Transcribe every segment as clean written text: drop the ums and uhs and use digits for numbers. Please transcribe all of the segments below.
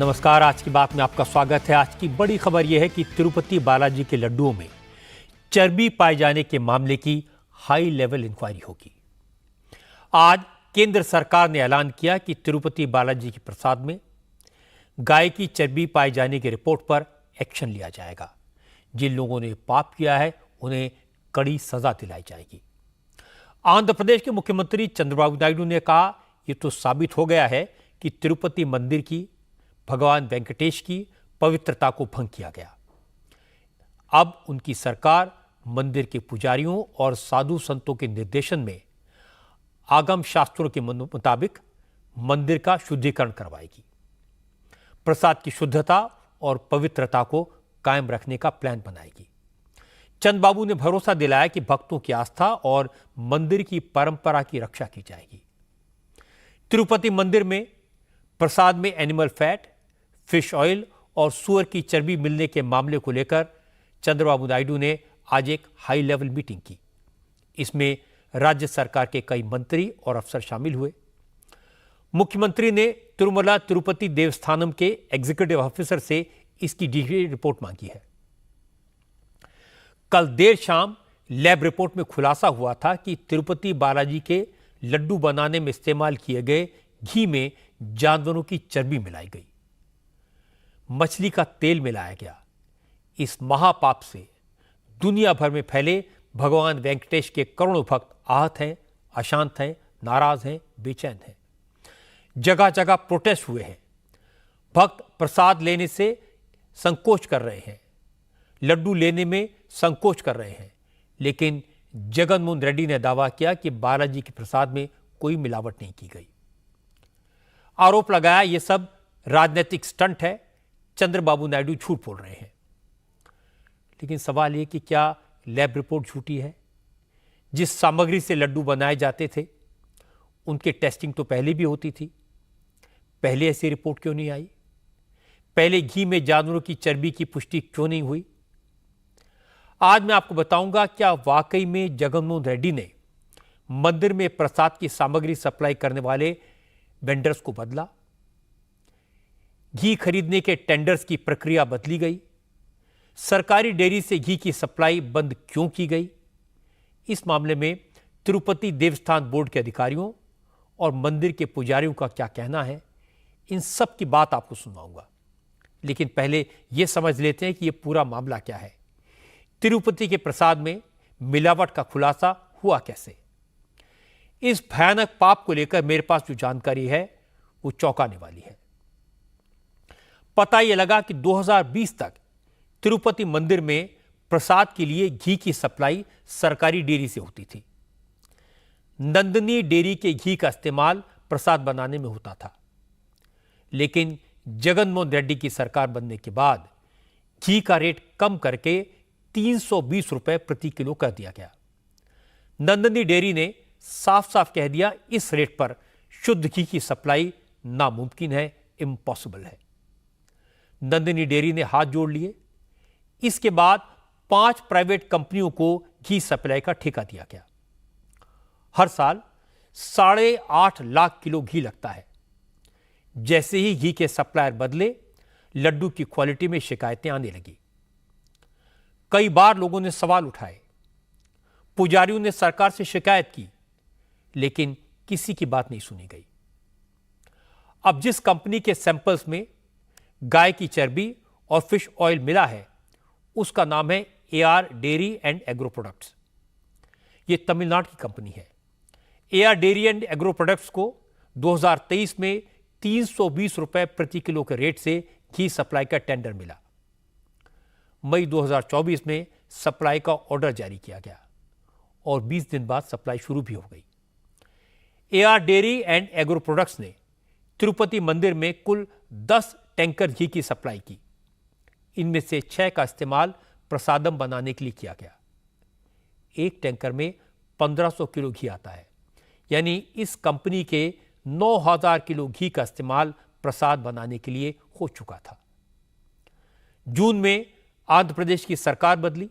नमस्कार। आज की बात में आपका स्वागत है। आज की बड़ी खबर यह है कि तिरुपति बालाजी के लड्डुओं में चर्बी पाए जाने के मामले की हाई लेवल इंक्वायरी होगी। आज केंद्र सरकार ने ऐलान किया कि तिरुपति बालाजी के प्रसाद में गाय की चर्बी पाए जाने की रिपोर्ट पर एक्शन लिया जाएगा। जिन लोगों ने पाप किया है उन्हें कड़ी सजा दिलाई जाएगी। आंध्र प्रदेश के मुख्यमंत्री चंद्रबाबू नायडू ने कहा, यह तो साबित हो गया है कि तिरुपति मंदिर की, भगवान वेंकटेश की पवित्रता को भंग किया गया। अब उनकी सरकार मंदिर के पुजारियों और साधु संतों के निर्देशन में आगम शास्त्रों के मुताबिक मंदिर का शुद्धिकरण करवाएगी। प्रसाद की शुद्धता और पवित्रता को कायम रखने का प्लान बनाएगी। चंद्रबाबू ने भरोसा दिलाया कि भक्तों की आस्था और मंदिर की परंपरा की रक्षा की जाएगी। तिरुपति मंदिर में प्रसाद में एनिमल फैट, फिश ऑयल और सुअर की चर्बी मिलने के मामले को लेकर चंद्रबाबू नायडू ने आज एक हाई लेवल मीटिंग की। इसमें राज्य सरकार के कई मंत्री और अफसर शामिल हुए। मुख्यमंत्री ने तिरुमला तिरुपति देवस्थानम के एग्जीक्यूटिव ऑफिसर से इसकी डिटेल रिपोर्ट मांगी है। कल देर शाम लैब रिपोर्ट में खुलासा हुआ था कि तिरुपति बालाजी के लड्डू बनाने में इस्तेमाल किए गए घी में जानवरों की चर्बी मिलाई गई, मछली का तेल मिलाया गया। इस महापाप से दुनिया भर में फैले भगवान वेंकटेश के करोड़ों भक्त आहत हैं, अशांत हैं, नाराज हैं, बेचैन हैं। जगह जगह प्रोटेस्ट हुए हैं। भक्त प्रसाद लेने से संकोच कर रहे हैं, लड्डू लेने में संकोच कर रहे हैं। लेकिन जगन मोहन रेड्डी ने दावा किया कि बालाजी के प्रसाद में कोई मिलावट नहीं की गई। आरोप लगाया यह सब राजनीतिक स्टंट है, चंद्रबाबू नायडू झूठ बोल रहे हैं। लेकिन सवाल यह कि क्या लैब रिपोर्ट झूठी है? जिस सामग्री से लड्डू बनाए जाते थे उनकी टेस्टिंग तो पहले भी होती थी। पहले ऐसी रिपोर्ट क्यों नहीं आई? पहले घी में जानवरों की चर्बी की पुष्टि क्यों नहीं हुई? आज मैं आपको बताऊंगा क्या वाकई में जगनमोहन रेड्डी ने मंदिर में प्रसाद की सामग्री सप्लाई करने वाले वेंडर्स को बदला। घी खरीदने के टेंडर्स की प्रक्रिया बदली गई। सरकारी डेयरी से घी की सप्लाई बंद क्यों की गई? इस मामले में तिरुपति देवस्थान बोर्ड के अधिकारियों और मंदिर के पुजारियों का क्या कहना है, इन सब की बात आपको सुनाऊंगा। लेकिन पहले यह समझ लेते हैं कि यह पूरा मामला क्या है। तिरुपति के प्रसाद में मिलावट का खुलासा हुआ कैसे? इस भयानक पाप को लेकर मेरे पास जो जानकारी है वो चौंकाने वाली है। पता यह लगा कि 2020 तक तिरुपति मंदिर में प्रसाद के लिए घी की सप्लाई सरकारी डेयरी से होती थी। नंदनी डेयरी के घी का इस्तेमाल प्रसाद बनाने में होता था। लेकिन जगनमोहन रेड्डी की सरकार बनने के बाद घी का रेट कम करके 320 रुपए प्रति किलो कर दिया गया। नंदनी डेयरी ने साफ साफ कह दिया, इस रेट पर शुद्ध घी की सप्लाई नामुमकिन है, इम्पॉसिबल है। नंदनी डेयरी ने हाथ जोड़ लिए। इसके बाद 5 प्राइवेट कंपनियों को घी सप्लाई का ठेका दिया गया। हर साल 8.5 लाख किलो घी लगता है। जैसे ही घी के सप्लायर बदले, लड्डू की क्वालिटी में शिकायतें आने लगी। कई बार लोगों ने सवाल उठाए, पुजारियों ने सरकार से शिकायत की, लेकिन किसी की बात नहीं सुनी गई। अब जिस कंपनी के सैंपल्स में गाय की चर्बी और फिश ऑयल मिला है उसका नाम है AR dairy and agro products. यह तमिलनाडु की कंपनी है। AR dairy and agro products को 2023 में 320 रुपए प्रति किलो के रेट से घी सप्लाई का टेंडर मिला। मई 2024 में सप्लाई का ऑर्डर जारी किया गया और 20 दिन बाद सप्लाई शुरू भी हो गई। AR dairy and agro products ने तिरुपति मंदिर में कुल 10 टैंकर घी की सप्लाई की। इनमें से 6 का इस्तेमाल प्रसादम बनाने के लिए किया गया। एक टैंकर में 1500 किलो घी आता है, यानी इस कंपनी के 9000 किलो घी का इस्तेमाल प्रसाद बनाने के लिए हो चुका था। जून में आंध्र प्रदेश की सरकार बदली,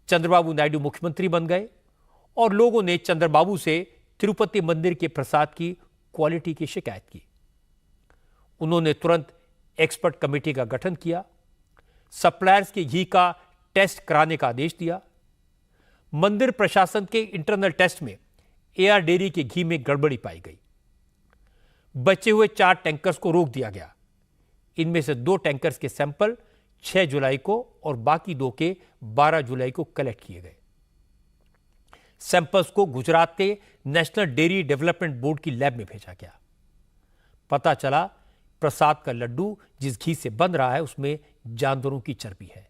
चंद्रबाबू नायडू मुख्यमंत्री बन गए और लोगों ने चंद्रबाबू से तिरुपति मंदिर के प्रसाद की क्वालिटी की शिकायत की। उन्होंने तुरंत एक्सपर्ट कमेटी का गठन किया, सप्लायर्स के घी का टेस्ट कराने का आदेश दिया। मंदिर प्रशासन के इंटरनल टेस्ट में एआर डेयरी के घी में गड़बड़ी पाई गई। बचे हुए 4 टैंकर्स को रोक दिया गया। इनमें से 2 टैंकर्स के सैंपल 6 जुलाई को और बाकी 2 के 12 जुलाई को कलेक्ट किए गए। सैंपल्स को गुजरात के नेशनल डेयरी डेवलपमेंट बोर्ड की लैब में भेजा गया। पता चला प्रसाद का लड्डू जिस घी से बन रहा है उसमें जानवरों की चर्बी है।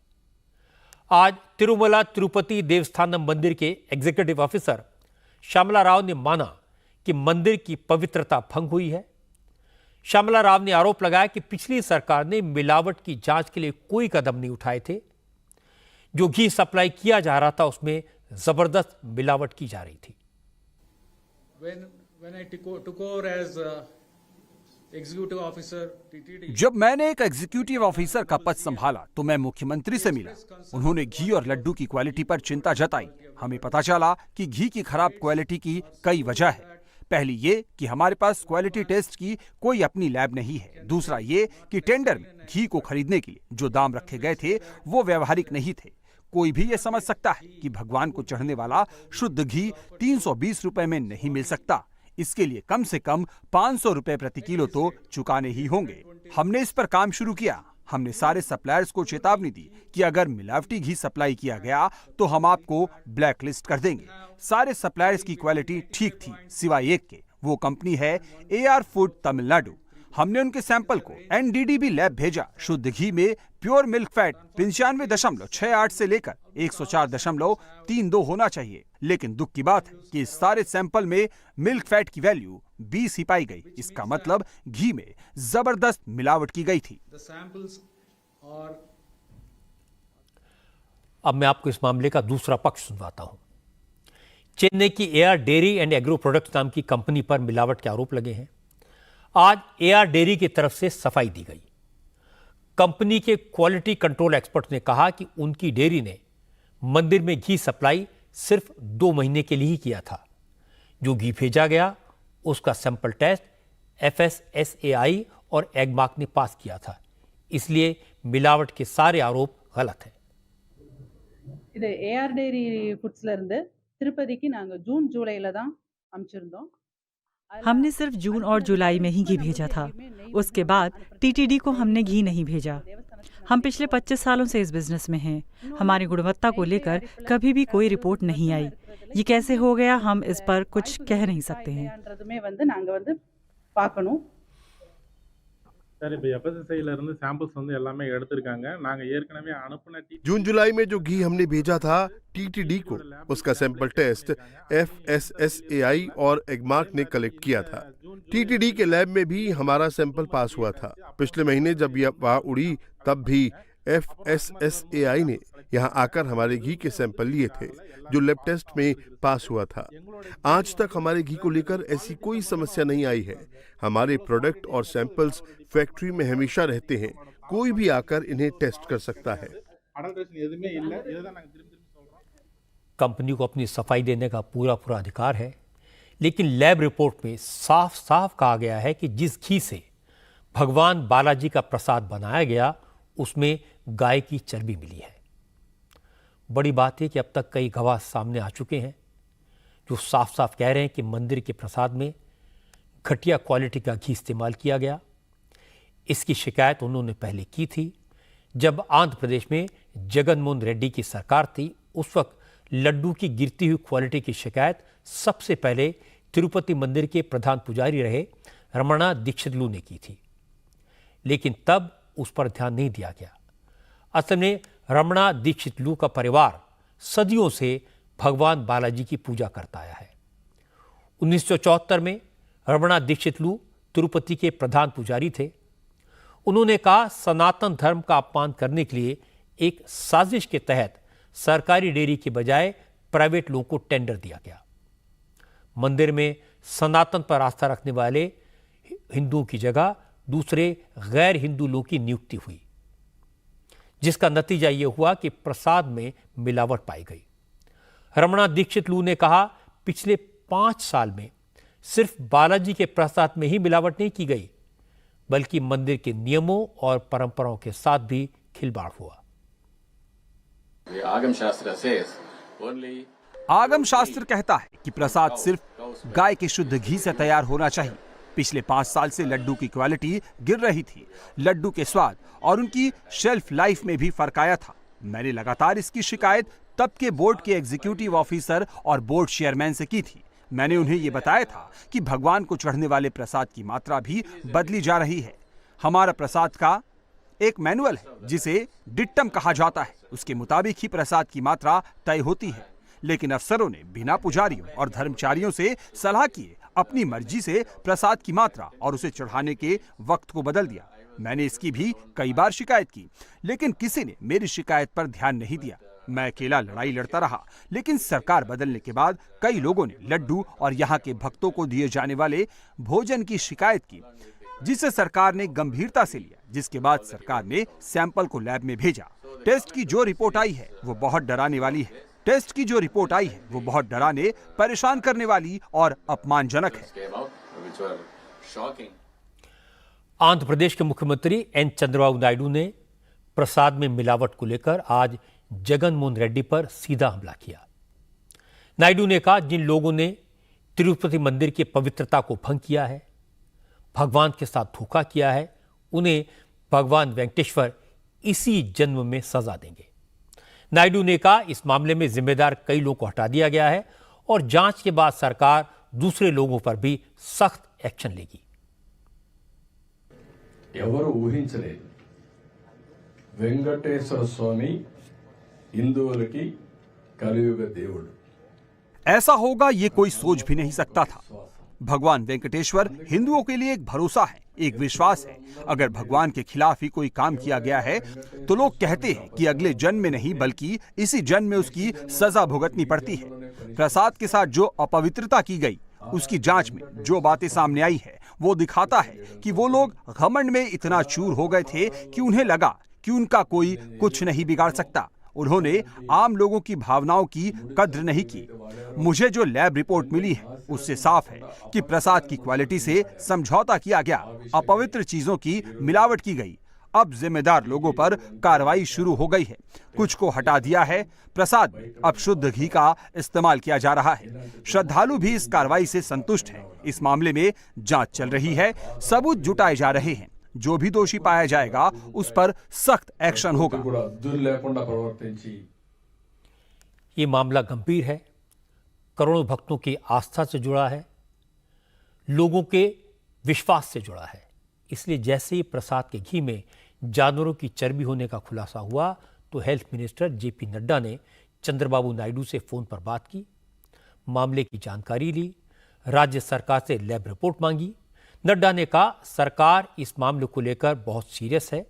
आज तिरुमला तिरुपति देवस्थानम मंदिर के एग्जीक्यूटिव ऑफिसर श्यामला राव ने माना कि मंदिर की पवित्रता भंग हुई है। श्यामला राव ने आरोप लगाया कि पिछली सरकार ने मिलावट की जांच के लिए कोई कदम नहीं उठाए थे। जो घी सप्लाई किया जा रहा था उसमें जबरदस्त मिलावट की जा रही थी। When I took over as executive officer, TTD, जब मैंने एक एग्जीक्यूटिव ऑफिसर का पद संभाला तो मैं मुख्यमंत्री से मिला। उन्होंने घी और लड्डू की क्वालिटी पर चिंता जताई। हमें पता चला कि घी की खराब क्वालिटी की कई वजह है। पहली ये कि हमारे पास क्वालिटी टेस्ट की कोई अपनी लैब नहीं है। दूसरा ये कि टेंडर में घी को खरीदने के लिए जो दाम रखे गए थे वो व्यवहारिक नहीं थे। कोई भी ये समझ सकता है कि भगवान को चढ़ने वाला शुद्ध घी 320 रुपए में नहीं मिल सकता। इसके लिए कम से कम 500 रुपए प्रति किलो तो चुकाने ही होंगे। हमने इस पर काम शुरू किया। हमने सारे सप्लायर्स को चेतावनी दी कि अगर मिलावटी घी सप्लाई किया गया तो हम आपको ब्लैक लिस्ट कर देंगे। सारे सप्लायर्स की क्वालिटी ठीक थी सिवाय एक के। वो कंपनी है AR फूड तमिलनाडु। हमने उनके सैंपल को NDDB लैब भेजा। शुद्ध घी में प्योर मिल्क फैट 95.68 से लेकर 104.32 होना चाहिए। लेकिन दुख की बात है कि इस सारे सैंपल में मिल्क फैट की वैल्यू 20 ही पाई गई। इसका मतलब घी में जबरदस्त मिलावट की गई थी। अब मैं आपको इस मामले का दूसरा पक्ष सुनवाता हूं। चेन्नई की AR dairy and agro products नाम की कंपनी पर मिलावट के आरोप लगे हैं। आज AR डेयरी की तरफ से सफाई दी गई। कंपनी के क्वालिटी कंट्रोल एक्सपर्ट ने कहा कि उनकी डेयरी ने मंदिर में घी सप्लाई सिर्फ 2 महीने के लिए ही किया था। जो घी भेजा गया उसका सैंपल टेस्ट FSSAI और एगमार्क ने पास किया था। इसलिए मिलावट के सारे आरोप गलत हैं। இது ஏஆர் டெய்ரி ஃபுட்ஸ்ல இருந்து திருப்பதிக்கு நாங்க ஜூன் ஜூலைல தான் அனுப்பிச்சிருந்தோம்। हमने सिर्फ जून और जुलाई में ही घी भेजा था। उसके बाद TTD को हमने घी नहीं भेजा। हम पिछले 25 सालों से इस बिजनेस में हैं। हमारी गुणवत्ता को लेकर कभी भी कोई रिपोर्ट नहीं आई। ये कैसे हो गया हम इस पर कुछ कह नहीं सकते हैं। जून जुलाई में जो घी हमने भेजा था TTD को, उसका सैंपल टेस्ट FSSAI और एगमार्क ने कलेक्ट किया था। TTD के लैब में भी हमारा सैंपल पास हुआ था। पिछले महीने जब यह वहां उड़ी तब भी FSSAI ने यहाँ आकर हमारे घी के सैंपल लिए थे जो लैब टेस्ट में पास हुआ था। आज तक हमारे घी को लेकर ऐसी कोई समस्या नहीं आई है। हमारे प्रोडक्ट और सैंपल्स फैक्ट्री में हमेशा रहते हैं। कोई भी आकर इन्हें टेस्ट कर सकता है। कंपनी को अपनी सफाई देने का पूरा अधिकार है, लेकिन लैब रिपोर्ट में साफ साफ कहा गया है कि जिस घी से भगवान बालाजी का प्रसाद बनाया गया उसमें गाय की चर्बी मिली है। बड़ी बात है कि अब तक कई गवाह सामने आ चुके हैं जो साफ साफ कह रहे हैं कि मंदिर के प्रसाद में घटिया क्वालिटी का घी इस्तेमाल किया गया। इसकी शिकायत उन्होंने पहले की थी जब आंध्र प्रदेश में जगनमोहन रेड्डी की सरकार थी। उस वक्त लड्डू की गिरती हुई क्वालिटी की शिकायत सबसे पहले तिरुपति मंदिर के प्रधान पुजारी रहे रमणा दीक्षितलू ने की थी, लेकिन तब उस पर ध्यान नहीं दिया गया। असल में रमणा दीक्षितलू का परिवार सदियों से भगवान बालाजी की पूजा करता आया है। 1974 में रमणा दीक्षितलू तिरुपति के प्रधान पुजारी थे। उन्होंने कहा सनातन धर्म का अपमान करने के लिए एक साजिश के तहत सरकारी डेयरी के बजाय प्राइवेट लोगों को टेंडर दिया गया। मंदिर में सनातन पर आस्था रखने वाले हिंदुओं की जगह दूसरे गैर हिंदू लोगों की नियुक्ति हुई, जिसका नतीजा यह हुआ कि प्रसाद में मिलावट पाई गई। रमणा दीक्षितलू ने कहा पिछले 5 साल में सिर्फ बालाजी के प्रसाद में ही मिलावट नहीं की गई, बल्कि मंदिर के नियमों और परंपराओं के साथ भी खिलवाड़ हुआ। आगम शास्त्र कहता है कि प्रसाद सिर्फ गाय के शुद्ध घी से तैयार होना चाहिए। पिछले 5 साल से लड्डू की क्वालिटी गिर रही थी। लड्डू के स्वाद और उनकी शेल्फ लाइफ में भी फर्क आया था। मैंने लगातार इसकी शिकायत तब के बोर्ड के एग्जीक्यूटिव ऑफिसर और बोर्ड चेयरमैन से की थी। मैंने उन्हें यह बताया था कि भगवान को चढ़ने वाले प्रसाद की मात्रा भी बदली जा रही है। हमारा प्रसाद का एक मैनुअल है जिसे डिट्टम कहा जाता है। उसके मुताबिक ही प्रसाद की मात्रा तय होती है, लेकिन अफसरों ने बिना पुजारियों और धर्मचारियों से सलाह किए अपनी मर्जी से प्रसाद की मात्रा और उसे चढ़ाने के वक्त को बदल दिया। मैंने इसकी भी कई बार शिकायत की, लेकिन किसी ने मेरी शिकायत पर ध्यान नहीं दिया। मैं अकेला लड़ाई लड़ता रहा, लेकिन सरकार बदलने के बाद कई लोगों ने लड्डू और यहाँ के भक्तों को दिए जाने वाले भोजन की शिकायत की, जिसे सरकार ने गंभीरता से लिया। जिसके बाद सरकार ने सैंपल को लैब में भेजा। टेस्ट की जो रिपोर्ट आई है वो बहुत डराने वाली है। परेशान करने वाली और अपमानजनक है। आंध्र प्रदेश के मुख्यमंत्री एन चंद्रबाबू नायडू ने प्रसाद में मिलावट को लेकर आज जगन मोहन रेड्डी पर सीधा हमला किया। नायडू ने कहा, जिन लोगों ने तिरुपति मंदिर की पवित्रता को भंग किया है, भगवान के साथ धोखा किया है, उन्हें भगवान वेंकटेश्वर इसी जन्म में सजा देंगे। नायडू ने कहा, इस मामले में जिम्मेदार कई लोगों को हटा दिया गया है और जांच के बाद सरकार दूसरे लोगों पर भी सख्त एक्शन लेगी। ఎవరు ఊహించలేదు వెంకటేశ్వర స్వామి హిందువులకి కలియుగ దేవుడు। ऐसा होगा ये कोई सोच भी नहीं सकता था। भगवान वेंकटेश्वर हिंदुओं के लिए एक भरोसा है, एक विश्वास है। अगर भगवान के खिलाफ ही कोई काम किया गया है तो लोग कहते हैं कि अगले जन्म में नहीं बल्कि इसी जन्म में उसकी सजा भुगतनी पड़ती है। प्रसाद के साथ जो अपवित्रता की गई, उसकी जांच में जो बातें सामने आई है वो दिखाता है कि वो लोग घमंड में इतना चूर हो गए थे कि उन्हें लगा कि उनका कोई कुछ नहीं बिगाड़ सकता। उन्होंने आम लोगों की भावनाओं की कद्र नहीं की। मुझे जो लैब रिपोर्ट मिली है उससे साफ है कि प्रसाद की क्वालिटी से समझौता किया गया, अपवित्र चीजों की मिलावट की गई। अब जिम्मेदार लोगों पर कार्रवाई शुरू हो गई है। कुछ को हटा दिया है। प्रसाद में अब शुद्ध घी का इस्तेमाल किया जा रहा है। श्रद्धालु भी इस कार्रवाई से संतुष्ट हैं। इस मामले में जांच चल रही है, सबूत जुटाए जा रहे हैं। जो भी दोषी पाया जाएगा उस पर सख्त एक्शन होगा। ये मामला गंभीर है, करोड़ों भक्तों की आस्था से जुड़ा है, लोगों के विश्वास से जुड़ा है। इसलिए जैसे ही प्रसाद के घी में जानवरों की चर्बी होने का खुलासा हुआ तो हेल्थ मिनिस्टर जेपी नड्डा ने चंद्रबाबू नायडू से फोन पर बात की, मामले की जानकारी ली, राज्य सरकार से लैब रिपोर्ट मांगी। नड्डा ने कहा, सरकार इस मामले को लेकर बहुत सीरियस है।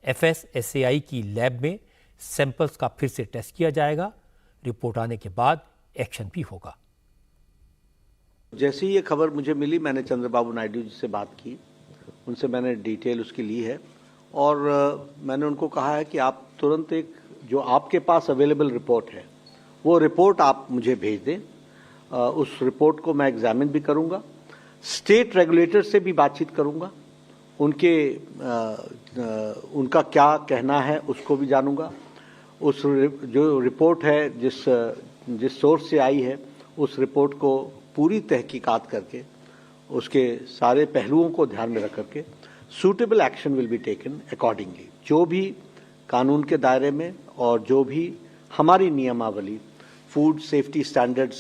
FSSAI की लैब में सैंपल्स का फिर से टेस्ट किया जाएगा। रिपोर्ट आने के बाद एक्शन भी होगा। जैसे ही ये खबर मुझे मिली, मैंने चंद्रबाबू नायडू जी से बात की, उनसे मैंने डिटेल उसकी ली है और मैंने उनको कहा है कि आप तुरंत एक जो आपके पास अवेलेबल रिपोर्ट है वो रिपोर्ट आप मुझे भेज दें। उस रिपोर्ट को मैं एग्जामिन भी करूंगा, स्टेट रेगुलेटर से भी बातचीत करूंगा, उनका क्या कहना है उसको भी जानूंगा। उस जो रिपोर्ट है जिस सोर्स से आई है उस रिपोर्ट को पूरी तहकीकात करके उसके सारे पहलुओं को ध्यान में रख करके suitable action will be taken accordingly. जो भी कानून के दायरे में और जो भी हमारी नियमावली food safety standards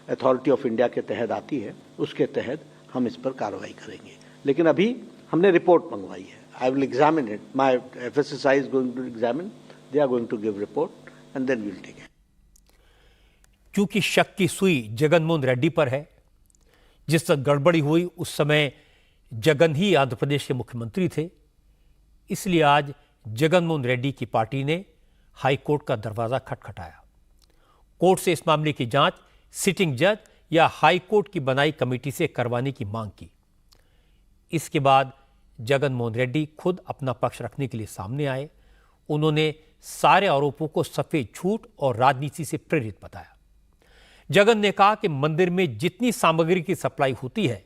authority of India के तहत आती है उसके तहत हम इस पर कार्रवाई करेंगे। लेकिन अभी हमने रिपोर्ट मंगवाई है। I will examine it, my FSSAI is going to examine, they are going to give report and then we will take it. क्योंकि शक की सुई जगन मोहन रेड्डी पर है। जिस वक्त गड़बड़ी हुई उस समय जगन ही आंध्र प्रदेश के मुख्यमंत्री थे, इसलिए आज जगन मोहन रेड्डी की पार्टी ने हाई कोर्ट का दरवाजा खटखटाया। कोर्ट से इस मामले की जांच सिटिंग जज या हाई कोर्ट की बनाई कमेटी से करवाने की मांग की। इसके बाद जगन मोहन रेड्डी खुद अपना पक्ष रखने के लिए सामने आए। उन्होंने सारे आरोपों को सफेद झूठ और राजनीति से प्रेरित बताया। जगन ने कहा कि मंदिर में जितनी सामग्री की सप्लाई होती है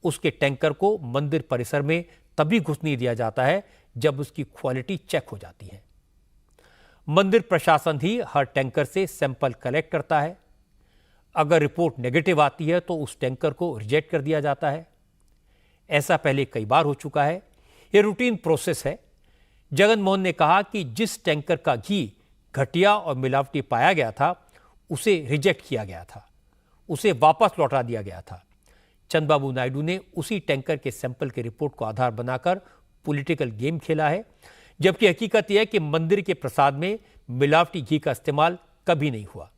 उसके टैंकर को मंदिर परिसर में तभी घुसने दिया जाता है जब उसकी क्वालिटी चेक हो जाती है। मंदिर प्रशासन ही हर टैंकर से सैंपल कलेक्ट करता है। अगर रिपोर्ट नेगेटिव आती है तो उस टैंकर को रिजेक्ट कर दिया जाता है। ऐसा पहले कई बार हो चुका है। यह रूटीन प्रोसेस है। जगन मोहन ने कहा कि जिस टैंकर का घी घटिया और मिलावटी पाया गया था उसे रिजेक्ट किया गया था, उसे वापस लौटा दिया गया था। चंद्रबाबू नायडू ने उसी टैंकर के सैंपल की रिपोर्ट को आधार बनाकर पॉलिटिकल गेम खेला है, जबकि हकीकत यह है कि मंदिर के प्रसाद में मिलावटी घी का इस्तेमाल कभी नहीं हुआ।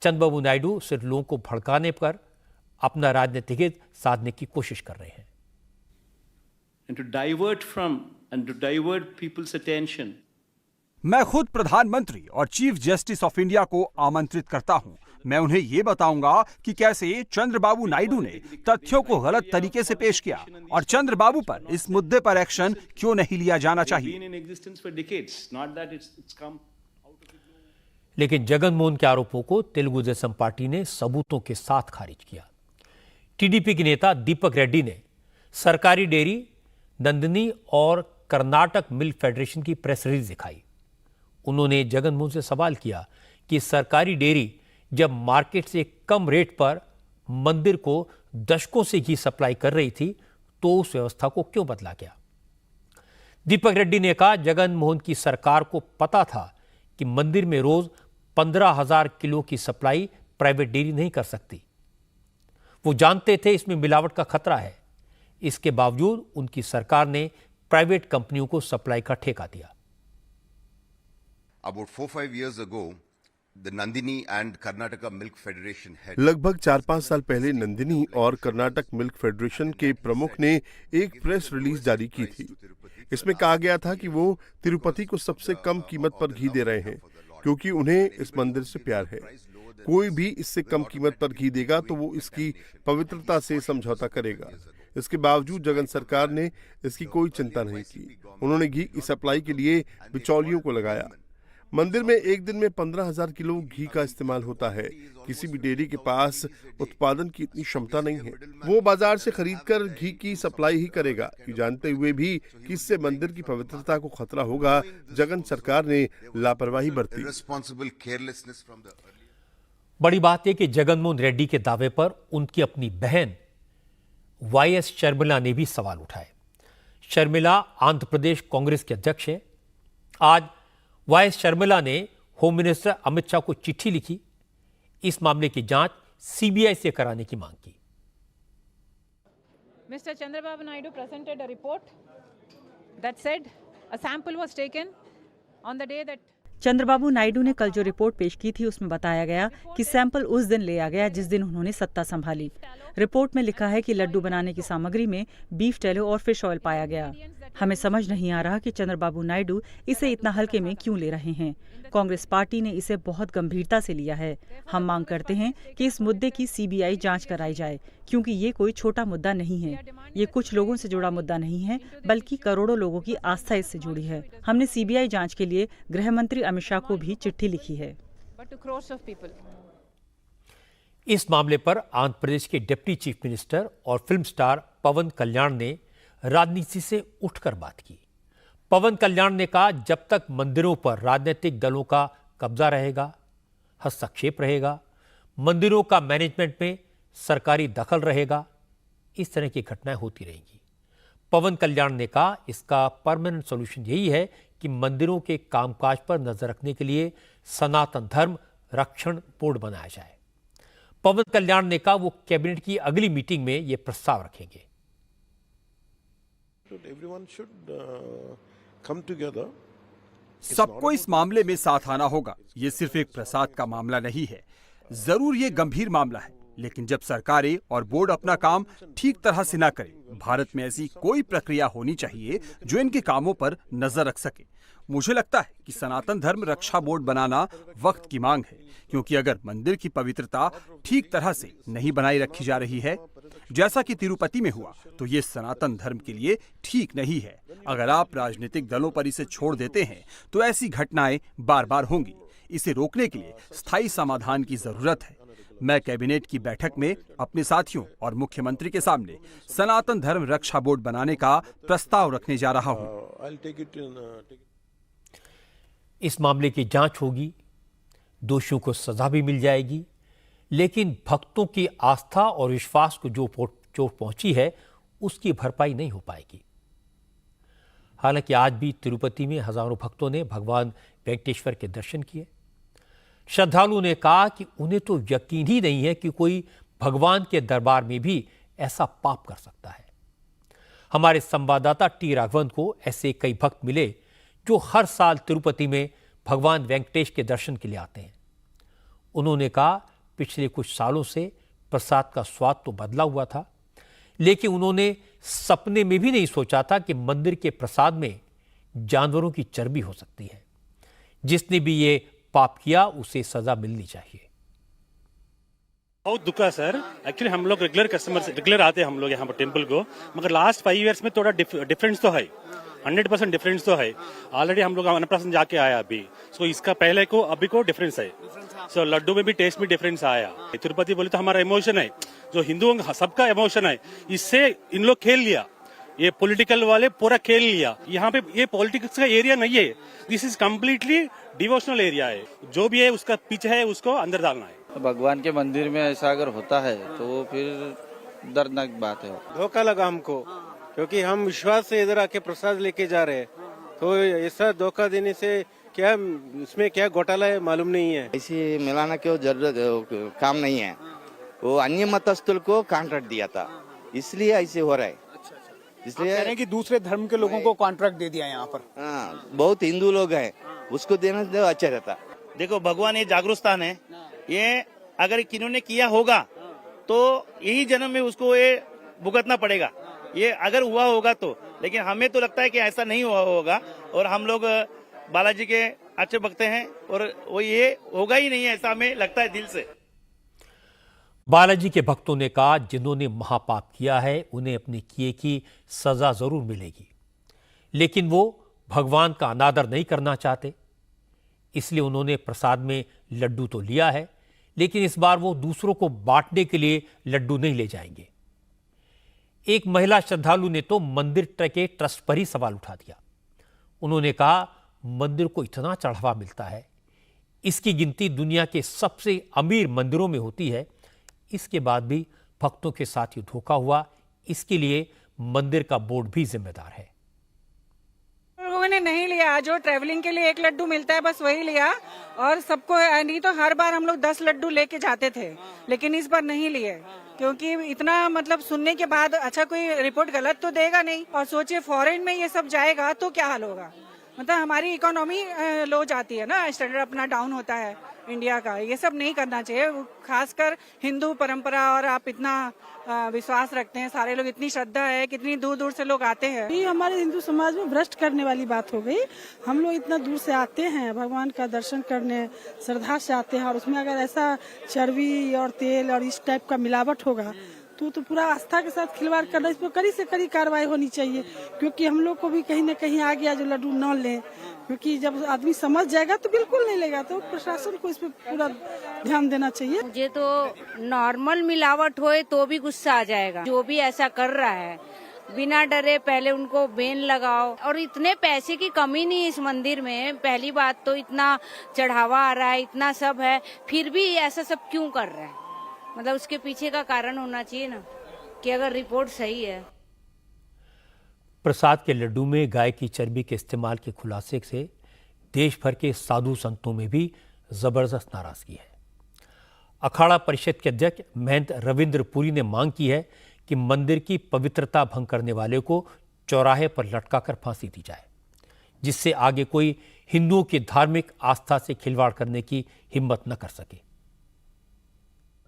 चंद्रबाबू नायडू सिर्फ लोगों को भड़काने पर अपना राजनीतिक हित साधने की कोशिश कर रहे हैं। And to divert people's attention. मैं खुद प्रधानमंत्री और चीफ जस्टिस ऑफ इंडिया को आमंत्रित करता हूं। मैं उन्हें यह बताऊंगा कि कैसे चंद्रबाबू नायडू ने तथ्यों को गलत तरीके से पेश किया और चंद्रबाबू पर इस मुद्दे पर एक्शन क्यों नहीं लिया जाना चाहिए। लेकिन जगन मोहन के आरोपों को तेलुगु देशम पार्टी ने सबूतों के साथ खारिज किया। टीडीपी के नेता दीपक रेड्डी ने सरकारी डेयरी नंदिनी और कर्नाटक मिल्क फेडरेशन की प्रेस रिलीज दिखाई। उन्होंने जगन मोहन से सवाल किया कि सरकारी डेयरी जब मार्केट से कम रेट पर मंदिर को दशकों से घी सप्लाई कर रही थी तो उस व्यवस्था को क्यों बदला गया। दीपक रेड्डी ने कहा जगन मोहन की सरकार को पता था कि मंदिर में रोज 15,000 किलो की सप्लाई प्राइवेट डेयरी नहीं कर सकती। वो जानते थे इसमें मिलावट का खतरा है। इसके बावजूद उनकी सरकार ने प्राइवेट कंपनियों को सप्लाई का ठेका दिया। About 4-5 years ago, the Nandini and Karnataka Milk Federation had लगभग 4-5 साल पहले नंदिनी और कर्नाटक मिल्क फेडरेशन के प्रमुख ने एक प्रेस रिलीज जारी की थी। इसमें कहा गया था कि वो तिरुपति को सबसे कम कीमत पर घी दे रहे हैं क्योंकि उन्हें इस मंदिर से प्यार है। कोई भी इससे कम कीमत पर घी देगा तो वो इसकी पवित्रता से समझौता करेगा। इसके बावजूद जगन सरकार ने इसकी कोई चिंता नहीं की। उन्होंने घी की सप्लाई के लिए बिचौलियों को लगाया। मंदिर में एक दिन में 15,000 किलो घी का इस्तेमाल होता है। किसी भी डेयरी के पास उत्पादन की इतनी क्षमता नहीं है। वो बाजार से खरीदकर घी की सप्लाई ही करेगा। ये जानते हुए भी कि इससे मंदिर की पवित्रता को खतरा होगा, जगन सरकार ने लापरवाही बरती। बड़ी बात यह कि जगनमोहन रेड्डी के दावे पर उनकी अपनी बहन वाईएस शर्मिला ने भी सवाल उठाए। शर्मिला आंध्र प्रदेश कांग्रेस के अध्यक्ष हैं। आज वाईएस शर्मिला ने होम मिनिस्टर अमित शाह को चिट्ठी लिखी, इस मामले की जांच सीबीआई से कराने की मांग की। Mr. Chandrababu Naidu presented a report that said a sample was taken on the day that Chandrababu Naidu ने कल जो रिपोर्ट पेश की थी उसमें बताया गया कि सैंपल उस दिन लिया गया जिस दिन उन्होंने सत्ता संभाली। रिपोर्ट में लिखा है कि लड्डू बनाने की सामग्री में बीफ टेलो और फिश ऑयल पाया गया। हमें समझ नहीं आ रहा कि चंद्रबाबू नायडू इसे इतना हल्के में क्यों ले रहे हैं। कांग्रेस पार्टी ने इसे बहुत गंभीरता से लिया है। हम मांग करते हैं कि इस मुद्दे की सीबीआई जांच कराई जाए, क्योंकि ये कोई छोटा मुद्दा नहीं है। ये कुछ लोगों से जुड़ा मुद्दा नहीं है, बल्कि करोड़ों लोगों की आस्था इससे जुड़ी है। हमने सीबीआई जांच के लिए गृह मंत्री अमित शाह को भी चिट्ठी लिखी है। इस मामले पर आंध्र प्रदेश के डिप्टी चीफ मिनिस्टर और फिल्म स्टार पवन कल्याण ने राजनीति से उठकर बात की। पवन कल्याण ने कहा, जब तक मंदिरों पर राजनीतिक दलों का कब्जा रहेगा, हस्तक्षेप रहेगा, मंदिरों का मैनेजमेंट में सरकारी दखल रहेगा, इस तरह की घटनाएं होती रहेंगी। पवन कल्याण ने कहा, इसका परमानेंट सॉल्यूशन यही है कि मंदिरों के कामकाज पर नजर रखने के लिए सनातन धर्म रक्षण बोर्ड बनाया जाए। पवन कल्याण ने कहा वो कैबिनेट की अगली मीटिंग में ये प्रस्ताव रखेंगे। सबको इस मामले में साथ आना होगा। ये सिर्फ एक प्रसाद का मामला नहीं है। जरूर ये गंभीर मामला है, लेकिन जब सरकारें और बोर्ड अपना काम ठीक तरह से ना करें, भारत में ऐसी कोई प्रक्रिया होनी चाहिए जो इनके कामों पर नजर रख सके। मुझे लगता है कि सनातन धर्म रक्षा बोर्ड बनाना वक्त की मांग है, क्योंकि अगर मंदिर की पवित्रता ठीक तरह से नहीं बनाई रखी जा रही है, जैसा कि तिरुपति में हुआ, तो ये सनातन धर्म के लिए ठीक नहीं है। अगर आप राजनीतिक दलों पर इसे छोड़ देते हैं तो ऐसी घटनाएं बार बार होंगी। इसे रोकने के लिए स्थायी समाधान की जरूरत है। मैं कैबिनेट की बैठक में अपने साथियों और मुख्यमंत्री के सामने सनातन धर्म रक्षा बोर्ड बनाने का प्रस्ताव रखने जा रहा हूं। इस मामले की जांच होगी, दोषियों को सजा भी मिल जाएगी, लेकिन भक्तों की आस्था और विश्वास को जो चोट पहुंची है उसकी भरपाई नहीं हो पाएगी। हालांकि आज भी तिरुपति में हजारों भक्तों ने भगवान वेंकटेश्वर के दर्शन किए। श्रद्धालुओं ने कहा कि उन्हें तो यकीन ही नहीं है कि कोई भगवान के दरबार में भी ऐसा पाप कर सकता है। हमारे संवाददाता टी राघवन को ऐसे कई भक्त मिले जो हर साल तिरुपति में भगवान वेंकटेश के दर्शन के लिए आते हैं। उन्होंने कहा पिछले कुछ सालों से प्रसाद का स्वाद तो बदला हुआ था, लेकिन उन्होंने सपने में भी नहीं सोचा था कि मंदिर के प्रसाद में जानवरों की चर्बी हो सकती है। जिसने भी ये पाप किया उसे सजा मिलनी चाहिए। बहुत दुख है सर। एक्चुअली हम लोग रेगुलर आते हैं हम लोग यहाँ पर टेम्पल को, मगर लास्ट 5 इयर्स में थोड़ा डिफरेंस तो है, 100% डिफरेंस तो है। ऑलरेडी हम लोग अन्नप्राशन जाके आया अभी, सो इसका पहले को अभी को डिफरेंस है। सो लड्डू में भी टेस्ट में डिफरेंस आया। तिरुपति बोले तो हमारा इमोशन है, जो हिंदुओं का सबका इमोशन है, इससे इन लोग खेल लिया। ये पॉलिटिकल वाले पूरा खेल लिया। यहाँ पे ये पॉलिटिक्स का एरिया नहीं है, this is completely devotional area है। जो भी है उसका पीछे है उसको अंदर डालना है। भगवान के मंदिर में ऐसा अगर होता है तो फिर दर्दनाक बात है। धोखा लगा हमको, क्योंकि हम विश्वास से इधर आके प्रसाद लेके जा रहे हैं, तो ऐसा धोखा देने से क्या इसमें क्या घोटाला है मालूम नहीं है। ऐसे मिलाना क्यों जरूरत काम नहीं है। वो अन्य मतस्थल को कॉन्ट्रैक्ट दिया था, इसलिए ऐसे हो रहा है। इसलिए कह रहे हैं कि दूसरे धर्म के लोगों को कॉन्ट्रैक्ट दे दिया यहाँ पर। हाँ, बहुत हिंदू लोग हैं, उसको देना तो अच्छा रहता। देखो भगवान ये जागरूक स्थान है, ये अगर किन्होंने किया होगा तो यही जन्म में उसको ये भुगतना पड़ेगा, ये अगर हुआ होगा तो। लेकिन हमें तो लगता है कि ऐसा नहीं हुआ होगा, और हम लोग बालाजी के अच्छे भक्त हैं, और वो ये होगा ही नहीं है, ऐसा हमें लगता है दिल से। बालाजी के भक्तों ने कहा जिन्होंने महापाप किया है उन्हें अपने किए की सजा जरूर मिलेगी, लेकिन वो भगवान का अनादर नहीं करना चाहते। इसलिए उन्होंने प्रसाद में लड्डू तो लिया है, लेकिन इस बार वो दूसरों को बांटने के लिए लड्डू नहीं ले जाएंगे। एक महिला श्रद्धालु ने तो मंदिर के ट्रस्ट पर ही सवाल उठा दिया। उन्होंने कहा मंदिर को इतना चढ़ावा मिलता है, इसकी गिनती दुनिया के सबसे अमीर मंदिरों में होती है, इसके बाद भी भक्तों के साथ ही धोखा हुआ, इसके लिए मंदिर का बोर्ड भी जिम्मेदार है। लोगों ने नहीं लिया, जो ट्रैवलिंग के लिए 1 लड्डू मिलता है बस वही लिया, और सबको नहीं तो हर बार हम लोग 10 लड्डू लेके जाते थे, लेकिन इस बार नहीं लिए, क्योंकि इतना मतलब सुनने के बाद अच्छा कोई रिपोर्ट गलत तो देगा नहीं। और सोचिए फॉरेन में ये सब जाएगा तो क्या हाल होगा, मतलब हमारी इकोनॉमी लो जाती है ना, स्टैंडर्ड अपना डाउन होता है इंडिया का। ये सब नहीं करना चाहिए, खासकर हिंदू परंपरा, और आप इतना विश्वास रखते हैं, सारे लोग इतनी श्रद्धा है, कितनी दूर दूर से लोग आते हैं। ये हमारे हिंदू समाज में भ्रष्ट करने वाली बात हो गई। हम लोग इतना दूर से आते हैं भगवान का दर्शन करने, श्रद्धा से आते हैं, और उसमें अगर ऐसा चर्बी और तेल और इस टाइप का मिलावट होगा तो पूरा आस्था के साथ खिलवाड़ करना, इस पर कड़ी से कड़ी कार्रवाई होनी चाहिए। क्योंकि हम लोग को भी कहीं न कहीं आ गया जो लड्डू न लें, क्योंकि जब आदमी समझ जाएगा तो बिल्कुल नहीं लेगा। तो प्रशासन को इस पर पूरा ध्यान देना चाहिए। मुझे तो नॉर्मल मिलावट होए तो भी गुस्सा आ जाएगा। जो भी ऐसा कर रहा है बिना डरे पहले उनको बैन लगाओ। और इतने पैसे की कमी नहीं है इस मंदिर में, पहली बात तो इतना चढ़ावा आ रहा है, इतना सब है, फिर भी ऐसा सब क्यों कर रहे हैं? मतलब उसके पीछे का कारण होना चाहिए ना, कि अगर रिपोर्ट सही है। प्रसाद के लड्डू में गाय की चर्बी के इस्तेमाल के खुलासे से देश भर के साधु संतों में भी जबरदस्त नाराजगी है। अखाड़ा परिषद के अध्यक्ष महंत रविंद्र पुरी ने मांग की है कि मंदिर की पवित्रता भंग करने वाले को चौराहे पर लटकाकर फांसी दी जाए, जिससे आगे कोई हिंदुओं की धार्मिक आस्था से खिलवाड़ करने की हिम्मत न कर सके।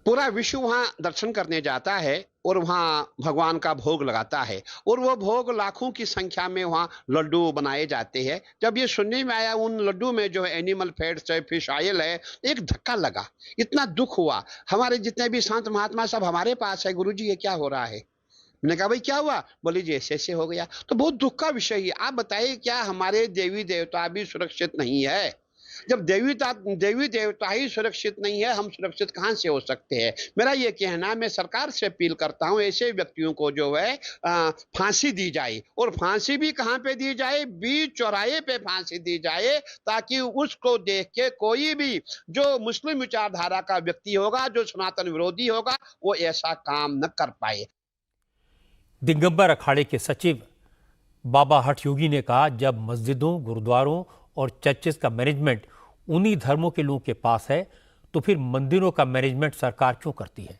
पूरा विश्व वहां दर्शन करने जाता है और वहां भगवान का भोग लगाता है, और वो भोग लाखों की संख्या में वहां लड्डू बनाए जाते हैं। जब ये सुनने में आया उन लड्डू में जो एनिमल फैट्स है, फिश ऑयल है, एक धक्का लगा, इतना दुख हुआ। हमारे जितने भी संत महात्मा सब हमारे पास है, गुरुजी ये क्या हो रहा है? मैंने कहा भाई क्या हुआ? बोले जी ऐसे ऐसे हो गया। तो बहुत दुख का विषय है। आप बताइए क्या हमारे देवी देवता भी सुरक्षित नहीं है? जब देवी देवता ही सुरक्षित नहीं है, हम सुरक्षित कहां से हो सकते हैं। मेरा ये कहना है, मैं सरकार से अपील करता हूं ऐसे व्यक्तियों को जो है फांसी दी जाए, और फांसी भी कहां पे दी जाए, बीच चौराहे पे फांसी दी जाए, ताकि उसको देख के कोई भी जो मुस्लिम विचारधारा का व्यक्ति होगा, जो सनातन विरोधी होगा, वो ऐसा काम न कर पाए। दिगंबर अखाड़े के सचिव बाबा हठ योगी ने कहा, जब मस्जिदों, गुरुद्वारों और चर्चेस का मैनेजमेंट उन्हीं धर्मों के लोगों के पास है, तो फिर मंदिरों का मैनेजमेंट सरकार क्यों करती है?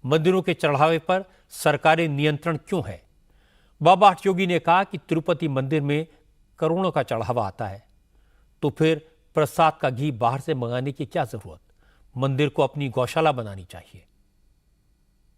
मंदिरों के चढ़ावे पर सरकारी नियंत्रण क्यों है? बाबा हठ योगी ने कहा कि तिरुपति मंदिर में करोड़ों का चढ़ावा आता है, तो फिर प्रसाद का घी बाहर से मंगाने की क्या जरूरत? मंदिर को अपनी गौशाला बनानी चाहिए।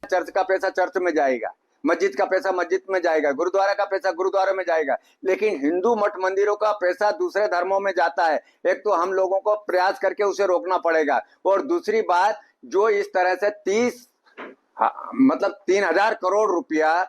चर्च का पैसा चर्च में जाएगा, मस्जिद का पैसा मस्जिद में जाएगा, गुरुद्वारा का पैसा गुरुद्वारे में जाएगा, लेकिन हिंदू मठ मंदिरों का पैसा दूसरे धर्मों में जाता है। एक तो हम लोगों को प्रयास करके उसे रोकना पड़ेगा, और दूसरी बात, जो इस तरह से 3,000 करोड़ रुपया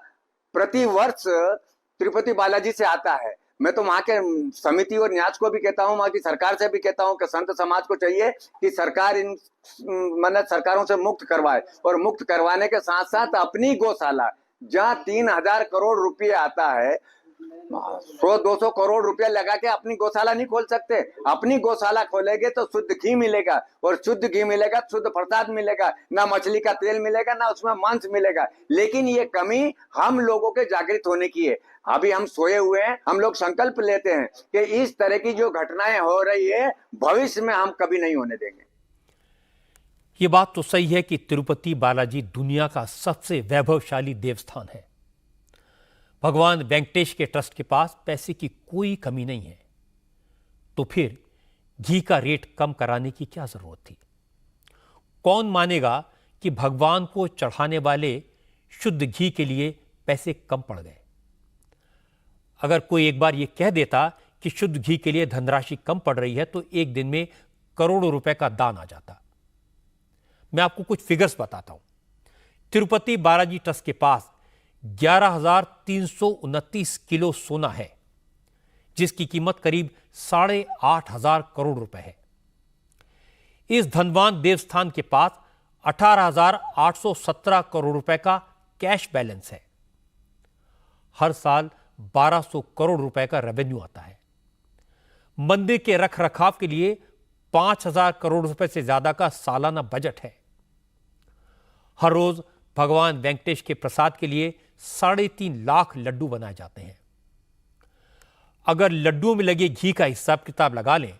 प्रति वर्ष तिरुपति बालाजी से आता है। मैं तो वहां के समिति और न्यास को भी कहता हूं, वहां की सरकार से भी कहता हूं कि संत समाज को चाहिए कि सरकार इन सरकारों से मुक्त करवाए, और मुक्त करवाने के साथ साथ अपनी गौशाला, जहां 3,000 करोड़ रुपये आता है, 100-200 करोड़ रुपया लगा के अपनी गौशाला नहीं खोल सकते। अपनी गौशाला खोलेंगे तो शुद्ध घी मिलेगा, और शुद्ध घी मिलेगा तो शुद्ध प्रसाद मिलेगा, ना मछली का तेल मिलेगा, ना उसमें मांस मिलेगा। लेकिन ये कमी हम लोगों के जागृत होने की है। अभी हम सोए हुए हैं, हम लोग संकल्प लेते हैं कि इस तरह की जो घटनाएं हो रही है, भविष्य में हम कभी नहीं होने देंगे। ये बात तो सही है कि तिरुपति बालाजी दुनिया का सबसे वैभवशाली देवस्थान है। भगवान वेंकटेश के ट्रस्ट के पास पैसे की कोई कमी नहीं है, तो फिर घी का रेट कम कराने की क्या जरूरत थी? कौन मानेगा कि भगवान को चढ़ाने वाले शुद्ध घी के लिए पैसे कम पड़ गए? अगर कोई एक बार यह कह देता कि शुद्ध घी के लिए धनराशि कम पड़ रही है, तो एक दिन में करोड़ों रुपए का दान आ जाता। मैं आपको कुछ फिगर्स बताता हूं। तिरुपति बालाजी ट्रस्ट के पास 11,329 किलो सोना है, जिसकी कीमत करीब 8,500 करोड़ रुपए है। इस धनवान देवस्थान के पास 18,817 करोड़ रुपए का कैश बैलेंस है। हर साल 1,200 करोड़ रुपए का रेवेन्यू आता है। मंदिर के रखरखाव के लिए 5,000 करोड़ रुपए से ज्यादा का सालाना बजट है। हर रोज भगवान वेंकटेश के प्रसाद के लिए 3.5 लाख लड्डू बनाए जाते हैं। अगर लड्डुओं में लगे घी का हिसाब किताब लगा लें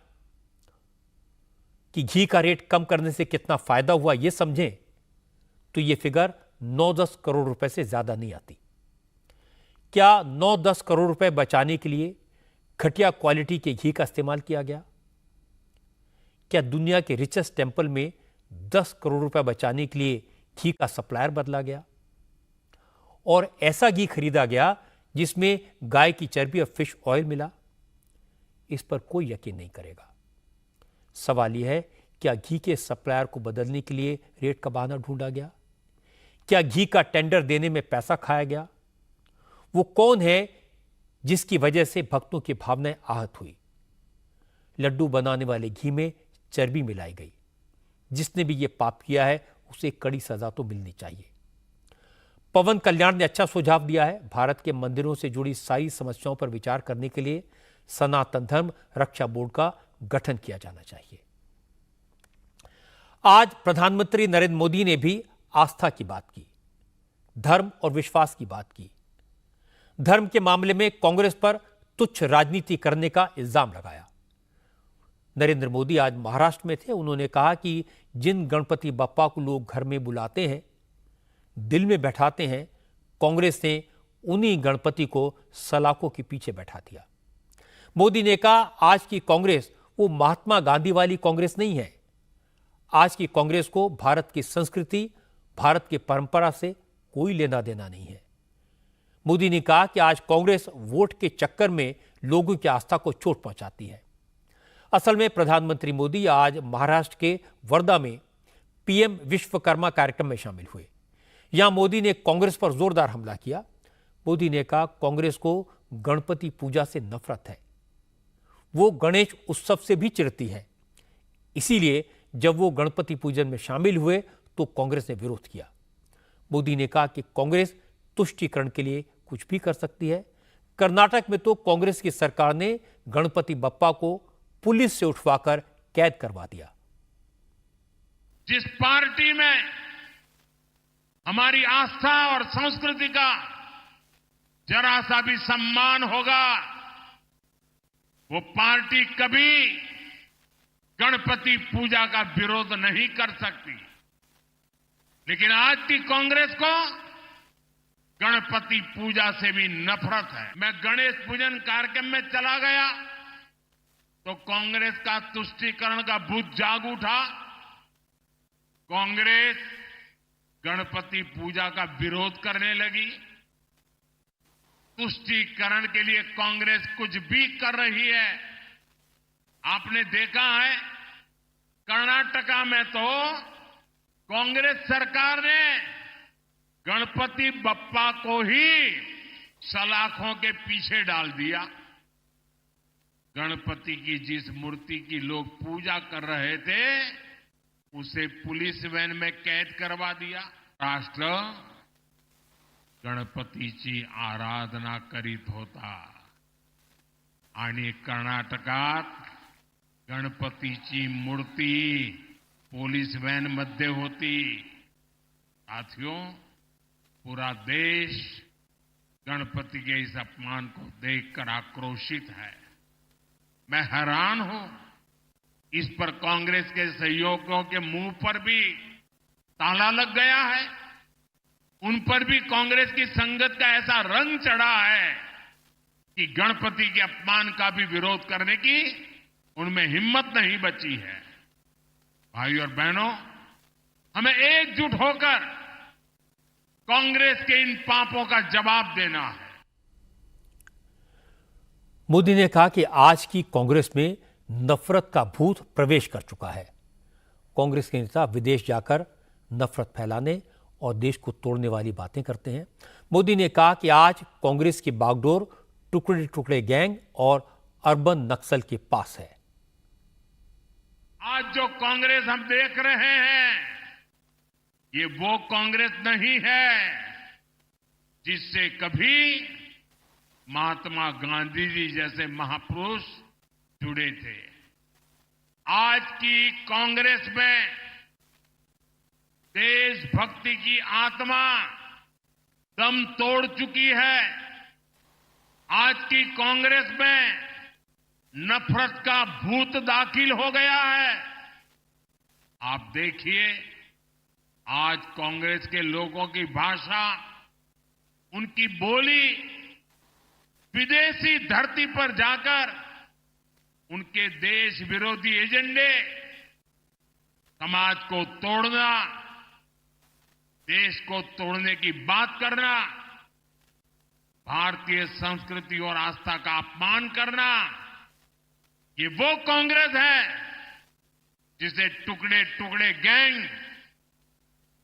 कि घी का रेट कम करने से कितना फायदा हुआ, यह समझें, तो यह फिगर 9-10 करोड़ रुपए से ज्यादा नहीं आती। क्या 9-10 करोड़ रुपए बचाने के लिए घटिया क्वालिटी के घी का इस्तेमाल किया गया? क्या दुनिया के रिचेस्ट टेंपल में 10 करोड़ रुपए बचाने के लिए घी का सप्लायर बदला गया, और ऐसा घी खरीदा गया जिसमें गाय की चर्बी और फिश ऑयल मिला? इस पर कोई यकीन नहीं करेगा। सवाल यह है, क्या घी के सप्लायर को बदलने के लिए रेट का बहाना ढूंढा गया? क्या घी का टेंडर देने में पैसा खाया गया? वो कौन है जिसकी वजह से भक्तों की भावनाएं आहत हुई? लड्डू बनाने वाले घी में चर्बी मिलाई गई। जिसने भी ये पाप किया है, उसे कड़ी सजा तो मिलनी चाहिए। पवन कल्याण ने अच्छा सुझाव दिया है, भारत के मंदिरों से जुड़ी सारी समस्याओं पर विचार करने के लिए सनातन धर्म रक्षा बोर्ड का गठन किया जाना चाहिए। आज प्रधानमंत्री नरेंद्र मोदी ने भी आस्था की बात की, धर्म और विश्वास की बात की। धर्म के मामले में कांग्रेस पर तुच्छ राजनीति करने का इल्जाम लगाया। नरेंद्र मोदी आज महाराष्ट्र में थे। उन्होंने कहा कि जिन गणपति बप्पा को लोग घर में बुलाते हैं, दिल में बैठाते हैं, कांग्रेस ने उन्हीं गणपति को सलाखों के पीछे बैठा दिया। मोदी ने कहा, आज की कांग्रेस वो महात्मा गांधी वाली कांग्रेस नहीं है। आज की कांग्रेस को भारत की संस्कृति, भारत की परंपरा से कोई लेना देना नहीं है। मोदी ने कहा कि आज कांग्रेस वोट के चक्कर में लोगों की आस्था को चोट पहुंचाती है। असल में प्रधानमंत्री मोदी आज महाराष्ट्र के वर्धा में पीएम विश्वकर्मा कार्यक्रम में शामिल हुए। यहां मोदी ने कांग्रेस पर जोरदार हमला किया। मोदी ने कहा, कांग्रेस को गणपति पूजा से नफरत है। वो गणेश उत्सव से भी चिढ़ती है, इसीलिए जब वो गणपति पूजन में शामिल हुए तो कांग्रेस ने विरोध किया। मोदी ने कहा कि कांग्रेस तुष्टीकरण के लिए कुछ भी कर सकती है। कर्नाटक में तो कांग्रेस की सरकार ने गणपति बप्पा को पुलिस से उठवाकर कैद करवा दिया। जिस पार्टी में हमारी आस्था और संस्कृति का जरा सा भी सम्मान होगा, वो पार्टी कभी गणपति पूजा का विरोध नहीं कर सकती। लेकिन आज की कांग्रेस को गणपति पूजा से भी नफरत है। मैं गणेश पूजन कार्यक्रम में चला गया तो कांग्रेस का तुष्टीकरण का भूत जाग उठा। कांग्रेस गणपति पूजा का विरोध करने लगी। तुष्टीकरण के लिए कांग्रेस कुछ भी कर रही है। आपने देखा है कर्नाटका में तो कांग्रेस सरकार ने गणपति बप्पा को ही सलाखों के पीछे डाल दिया। गणपति की जिस मूर्ति की लोग पूजा कर रहे थे उसे पुलिस वैन में कैद करवा दिया। राष्ट्र गणपतीची आराधना करीत होता आणि कर्नाटकात गणपतीची मूर्ती पुलिस वैन मध्ये होती। साथियों, पूरा देश गणपति के इस अपमान को देखकर आक्रोशित है। मैं हैरान हूं, इस पर कांग्रेस के सहयोगियों के मुंह पर भी ताला लग गया है। उन पर भी कांग्रेस की संगत का ऐसा रंग चढ़ा है कि गणपति के अपमान का भी विरोध करने की उनमें हिम्मत नहीं बची है। भाई और बहनों, हमें एकजुट होकर कांग्रेस के इन पापों का जवाब देना है। मोदी ने कहा कि आज की कांग्रेस में नफरत का भूत प्रवेश कर चुका है। कांग्रेस के नेता विदेश जाकर नफरत फैलाने और देश को तोड़ने वाली बातें करते हैं। मोदी ने कहा कि आज कांग्रेस की बागडोर टुकड़े टुकड़े गैंग और अर्बन नक्सल के पास है। आज जो कांग्रेस हम देख रहे हैं, ये वो कांग्रेस नहीं है जिससे कभी महात्मा गांधी जी जैसे महापुरुष जुड़े थे। आज की कांग्रेस में देशभक्ति की आत्मा दम तोड़ चुकी है। आज की कांग्रेस में नफरत का भूत दाखिल हो गया है। आप देखिए, आज कांग्रेस के लोगों की भाषा, उनकी बोली विदेशी धरती पर जाकर उनके देश विरोधी एजेंडे, समाज को तोड़ना, देश को तोड़ने की बात करना, भारतीय संस्कृति और आस्था का अपमान करना, ये वो कांग्रेस है जिसे टुकड़े टुकड़े गैंग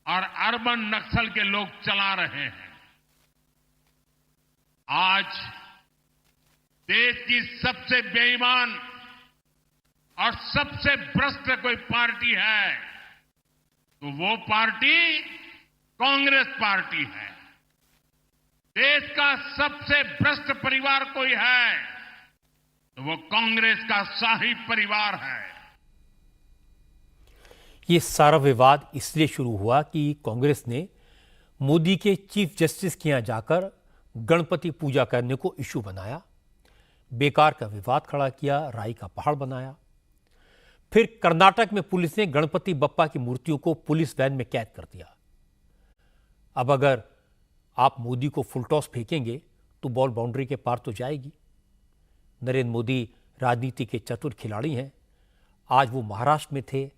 और अर्बन नक्सल के लोग चला रहे हैं। आज देश की सबसे बेईमान और सबसे भ्रष्ट कोई पार्टी है तो वो पार्टी कांग्रेस पार्टी है। देश का सबसे भ्रष्ट परिवार कोई है तो वो कांग्रेस का शाही परिवार है। ये सारा विवाद इसलिए शुरू हुआ कि कांग्रेस ने मोदी के चीफ जस्टिस के यहां जाकर गणपति पूजा करने को इशू बनाया, बेकार का विवाद खड़ा किया, राई का पहाड़ बनाया। फिर कर्नाटक में पुलिस ने गणपति बप्पा की मूर्तियों को पुलिस वैन में कैद कर दिया। अब अगर आप मोदी को फुल टॉस फेंकेंगे तो बॉल बाउंड्री के पार तो जाएगी। नरेंद्र मोदी राजनीति के चतुर खिलाड़ी हैं। आज वो महाराष्ट्र में थे,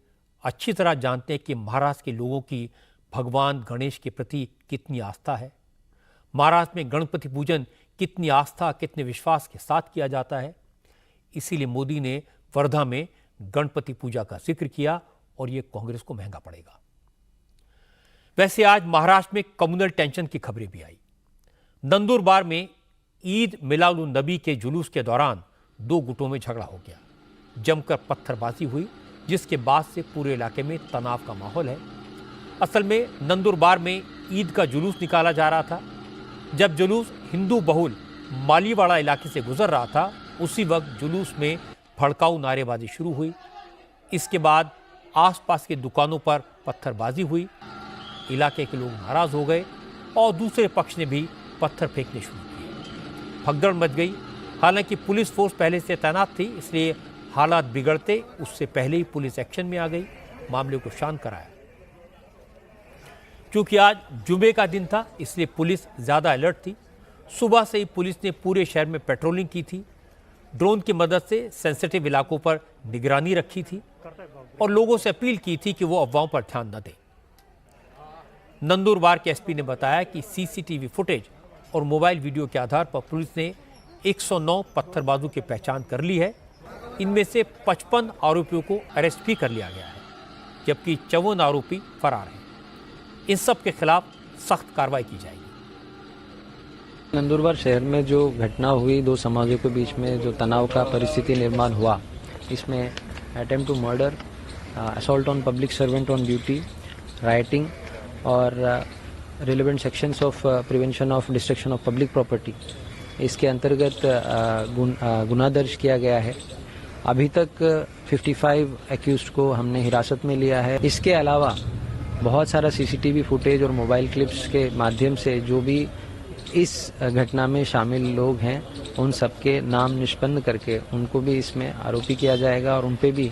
अच्छी तरह जानते हैं कि महाराष्ट्र के लोगों की भगवान गणेश के प्रति कितनी आस्था है, महाराष्ट्र में गणपति पूजन कितनी आस्था, कितने विश्वास के साथ किया जाता है। इसीलिए मोदी ने वर्धा में गणपति पूजा का जिक्र किया और ये कांग्रेस को महंगा पड़ेगा। वैसे आज महाराष्ट्र में कम्युनल टेंशन की खबरें भी आई। नंदुरबार में ईद मिलादुन नबी के जुलूस के दौरान दो गुटों में झगड़ा हो गया, जमकर पत्थरबाजी हुई जिसके बाद से पूरे इलाके में तनाव का माहौल है। असल में नंदुरबार में ईद का जुलूस निकाला जा रहा था। जब जुलूस हिंदू बहुल मालीवाड़ा इलाके से गुजर रहा था, उसी वक्त जुलूस में भड़काऊ नारेबाजी शुरू हुई। इसके बाद आसपास की दुकानों पर पत्थरबाजी हुई। इलाके के लोग नाराज हो गए और दूसरे पक्ष ने भी पत्थर फेंकने शुरू किए। भगदड़ मच गई। हालांकि पुलिस फोर्स पहले से तैनात थी, इसलिए हालात बिगड़ते उससे पहले ही पुलिस एक्शन में आ गई, मामले को शांत कराया। क्योंकि आज जुमे का दिन था, इसलिए पुलिस ज्यादा अलर्ट थी। सुबह से ही पुलिस ने पूरे शहर में पेट्रोलिंग की थी। ड्रोन की मदद से सेंसिटिव इलाकों पर निगरानी रखी थी और लोगों से अपील की थी कि वो अफवाहों पर ध्यान न दें। नंदुरबार के एसपी ने बताया कि सीसीटीवी फुटेज और मोबाइल वीडियो के आधार पर पुलिस ने 109 पत्थरबाजों की पहचान कर ली है। इनमें से 55 आरोपियों को अरेस्ट भी कर लिया गया है, जबकि 54 आरोपी फरार हैं। इन सब के खिलाफ सख्त कार्रवाई की जाएगी। नंदुरबार शहर में जो घटना हुई, दो समाजों के बीच में जो तनाव का परिस्थिति निर्माण हुआ, इसमें attempt to murder, assault on public servant on duty, rioting और relevant sections of prevention of destruction of public property, इसके अंतर्गत गुना दर्ज किया गया है। अभी तक 55 एक्यूज्ड को हमने हिरासत में लिया है। इसके अलावा बहुत सारा सीसीटीवी फुटेज और मोबाइल क्लिप्स के माध्यम से जो भी इस घटना में शामिल लोग हैं, उन सबके नाम निष्पन्न करके उनको भी इसमें आरोपी किया जाएगा और उन पे भी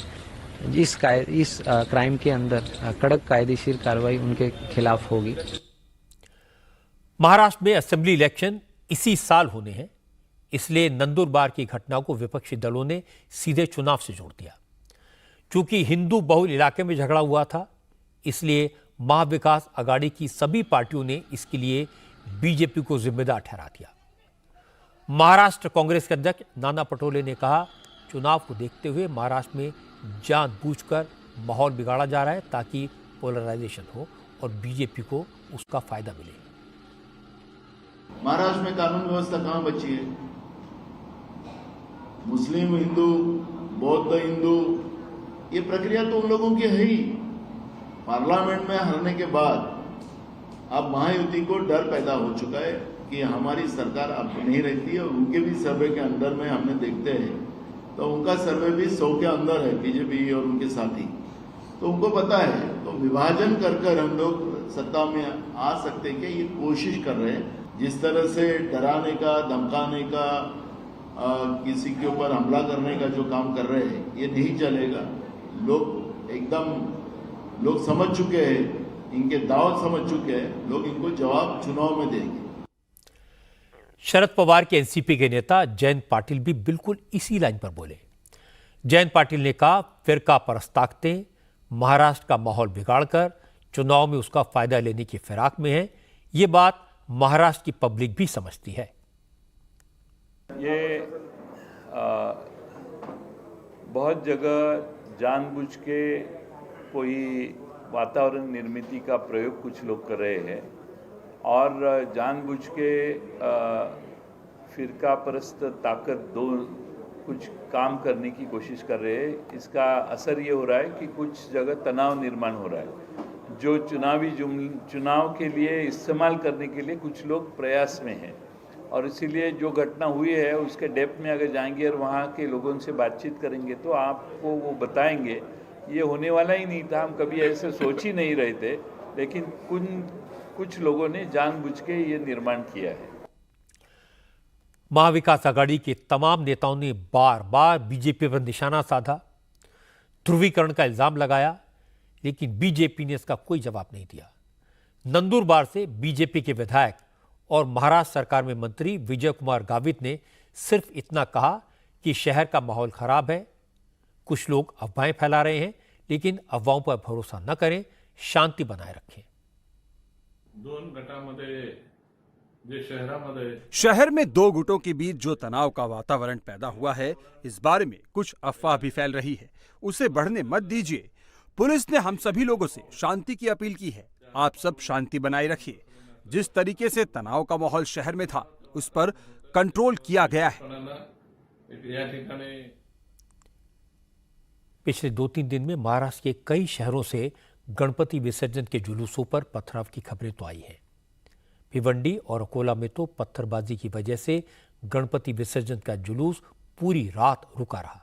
इस क्राइम के अंदर कड़क कायदेशीर कार्रवाई उनके खिलाफ होगी। महाराष्ट्र में असेंबली इलेक्शन इसी साल होने हैं, इसलिए नंदुरबार की घटना को विपक्षी दलों ने सीधे चुनाव से जोड़ दिया। चूंकि हिंदू बहुल इलाके में झगड़ा हुआ था, इसलिए महाविकास आघाड़ी की सभी पार्टियों ने इसके लिए बीजेपी को जिम्मेदार ठहरा दिया। महाराष्ट्र कांग्रेस के अध्यक्ष नाना पटोले ने कहा, चुनाव को देखते हुए महाराष्ट्र में जानबूझकर माहौल बिगाड़ा जा रहा है ताकि पोलराइजेशन हो और बीजेपी को उसका फायदा मिले। महाराष्ट्र में कानून व्यवस्था कहां बची है? मुस्लिम हिंदू, बौद्ध हिंदू, ये प्रक्रिया तो उन लोगों की है ही। पार्लियामेंट में हारने के बाद अब महायुति को डर पैदा हो चुका है कि हमारी सरकार अब नहीं रहती है। और उनके भी सर्वे के अंदर में हमने देखते हैं तो उनका सर्वे भी 100 के अंदर है, बीजेपी और उनके साथी। तो उनको पता है, तो विभाजन कर हम लोग सत्ता में आ सकते कि ये कोशिश कर रहे हैं। जिस तरह से डराने का, धमकाने का, किसी के ऊपर हमला करने का जो काम कर रहे हैं, ये नहीं चलेगा। लोग समझ चुके हैं, इनके दाव समझ चुके हैं, लोग इनको जवाब चुनाव में देंगे। शरद पवार के एनसीपी के नेता जयंत पाटिल भी बिल्कुल इसी लाइन पर बोले। जयंत पाटिल ने कहा, फिरका परस्त ताकतें महाराष्ट्र का माहौल बिगाड़कर चुनाव में उसका फायदा लेने की फिराक में है। ये बात महाराष्ट्र की पब्लिक भी समझती है। ये बहुत जगह जानबूझ के कोई वातावरण निर्मित का प्रयोग कुछ लोग कर रहे हैं और जानबूझ के फिरका परस्त ताकत दो कुछ काम करने की कोशिश कर रहे हैं। इसका असर ये हो रहा है कि कुछ जगह तनाव निर्माण हो रहा है, जो चुनाव के लिए इस्तेमाल करने के लिए कुछ लोग प्रयास में हैं। और इसीलिए जो घटना हुई है उसके डेप्थ में अगर जाएंगे और वहाँ के लोगों से बातचीत करेंगे तो आपको वो बताएंगे ये होने वाला ही नहीं था, हम कभी ऐसे सोच ही नहीं रहे थे, लेकिन कुछ लोगों ने जानबूझ के ये निर्माण किया है। महाविकास आघाड़ी के तमाम नेताओं ने बार बार बीजेपी पर निशाना साधा, ध्रुवीकरण का इल्जाम लगाया, लेकिन बीजेपी ने इसका कोई जवाब नहीं दिया। नंदुरबार से बीजेपी के विधायक और महाराष्ट्र सरकार में मंत्री विजय कुमार गावित ने सिर्फ इतना कहा कि शहर का माहौल खराब है, कुछ लोग अफवाहें फैला रहे हैं, लेकिन अफवाहों पर भरोसा न करें, शांति बनाए रखें। शहर में दो गुटों के बीच जो तनाव का वातावरण पैदा हुआ है, इस बारे में कुछ अफवाह भी फैल रही है, उसे बढ़ने मत दीजिए। पुलिस ने हम सभी लोगों से शांति की अपील की है। आप सब शांति बनाए रखिए। जिस तरीके से तनाव का माहौल शहर में था, उस पर कंट्रोल किया गया है। पिछले 2-3 दिन में महाराष्ट्र के कई शहरों से गणपति विसर्जन के जुलूसों पर पथराव की खबरें तो आई हैं। भिवंडी और अकोला में तो पत्थरबाजी की वजह से गणपति विसर्जन का जुलूस पूरी रात रुका रहा।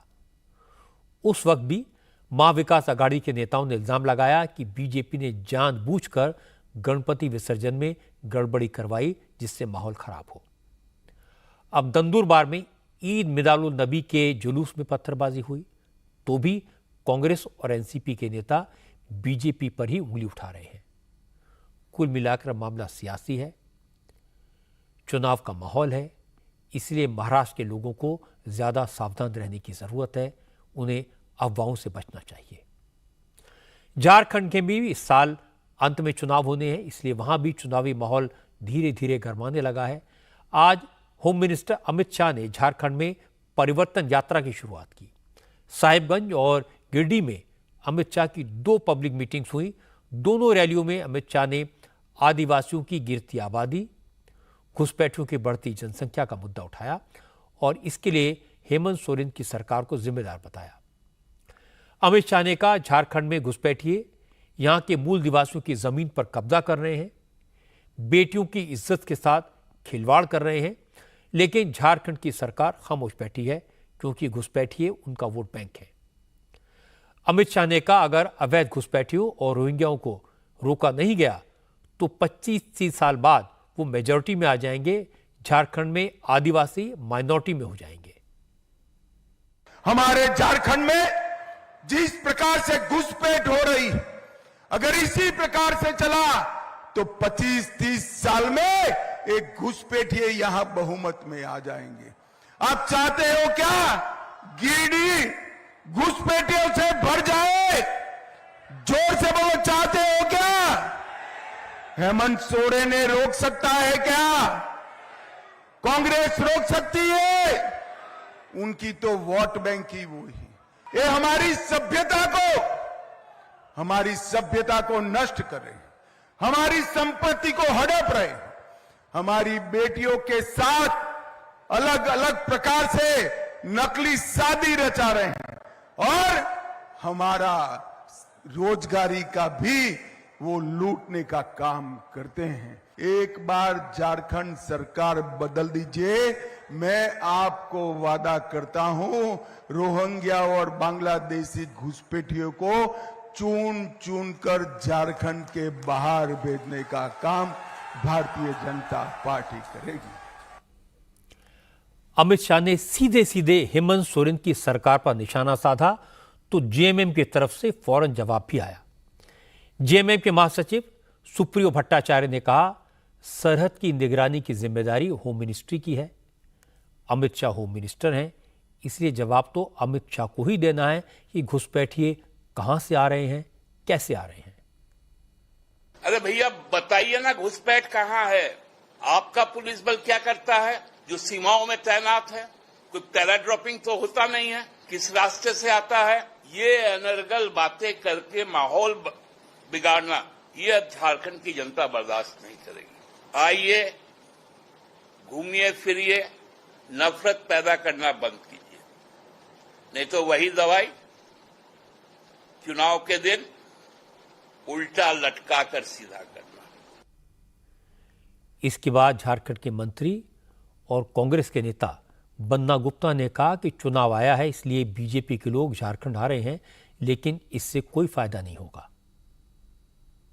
उस वक्त भी महाविकास आघाड़ी के नेताओं ने इल्जाम लगाया कि बीजेपी ने जानबूझकर गणपति विसर्जन में गड़बड़ी करवाई, जिससे माहौल खराब हो। अब नंदुरबार में ईद मिलादुल नबी के जुलूस में पत्थरबाजी हुई तो भी कांग्रेस और एनसीपी के नेता बीजेपी पर ही उंगली उठा रहे हैं। कुल मिलाकर मामला सियासी है, चुनाव का माहौल है, इसलिए महाराष्ट्र के लोगों को ज्यादा सावधान रहने की जरूरत है। उन्हें अफवाहों से बचना चाहिए। झारखंड के भी इस साल अंत में चुनाव होने हैं, इसलिए वहां भी चुनावी माहौल धीरे धीरे गरमाने लगा है। आज होम मिनिस्टर अमित शाह ने झारखंड में परिवर्तन यात्रा की शुरुआत की। साहिबगंज और गिरिडीह में अमित शाह की 2 पब्लिक मीटिंग्स हुई। दोनों रैलियों में अमित शाह ने आदिवासियों की गिरती आबादी, घुसपैठियों की बढ़ती जनसंख्या का मुद्दा उठाया और इसके लिए हेमंत सोरेन की सरकार को जिम्मेदार बताया। अमित शाह ने कहा, झारखंड में घुसपैठिए यहां के मूल निवासियों की जमीन पर कब्जा कर रहे हैं, बेटियों की इज्जत के साथ खिलवाड़ कर रहे हैं, लेकिन झारखंड की सरकार खामोश बैठी है क्योंकि घुसपैठिए उनका वोट बैंक है। अमित शाह ने कहा, अगर अवैध घुसपैठियों और रोहिंग्याओं को रोका नहीं गया तो 25-30 साल बाद वो मेजॉरिटी में आ जाएंगे। झारखंड में आदिवासी माइनॉरिटी में हो जाएंगे। हमारे झारखंड में जिस प्रकार से घुसपैठ हो रही, अगर इसी प्रकार से चला तो 25-30 साल में एक घुसपैठिए यहां बहुमत में आ जाएंगे। आप चाहते हो क्या गिरिडीह घुसपैठियों से भर जाए? जोर से बोलो, चाहते हो क्या? हेमंत सोरेन ने रोक सकता है क्या? कांग्रेस रोक सकती है? उनकी तो वोट बैंक ही वो ही। ये हमारी सभ्यता को नष्ट करे, हमारी संपत्ति को हड़प रहे, हमारी बेटियों के साथ अलग अलग प्रकार से नकली शादी रचा रहे हैं और हमारा रोजगारी का भी वो लूटने का काम करते हैं। एक बार झारखंड सरकार बदल दीजिए, मैं आपको वादा करता हूं रोहिंग्या और बांग्लादेशी घुसपैठियों को चुन चुन कर झारखंड के बाहर भेजने का काम भारतीय जनता पार्टी करेगी। अमित शाह ने सीधे सीधे हेमंत सोरेन की सरकार पर निशाना साधा तो जेएमएम की तरफ से फौरन जवाब भी आया। जेएमएम के महासचिव सुप्रियो भट्टाचार्य ने कहा, सरहद की निगरानी की जिम्मेदारी होम मिनिस्ट्री की है। अमित शाह होम मिनिस्टर हैं, इसलिए जवाब तो अमित शाह को ही देना है कि घुसपैठिए कहां से आ रहे हैं, कैसे आ रहे हैं। अरे भैया बताइए ना, घुसपैठ कहां है? आपका पुलिस बल क्या करता है जो सीमाओं में तैनात है? कोई पैराड्रॉपिंग तो होता नहीं है। किस रास्ते से आता है? ये अनर्गल बातें करके माहौल बिगाड़ना, ये झारखंड की जनता बर्दाश्त नहीं करेगी। आइए, घूमिए फिरिए, नफरत पैदा करना बंद कीजिए, नहीं तो वही दवाई चुनाव के दिन उल्टा लटका कर सीधा करना। इसके बाद झारखंड के मंत्री और कांग्रेस के नेता बन्ना गुप्ता ने कहा कि चुनाव आया है, इसलिए बीजेपी के लोग झारखंड आ रहे हैं, लेकिन इससे कोई फायदा नहीं होगा।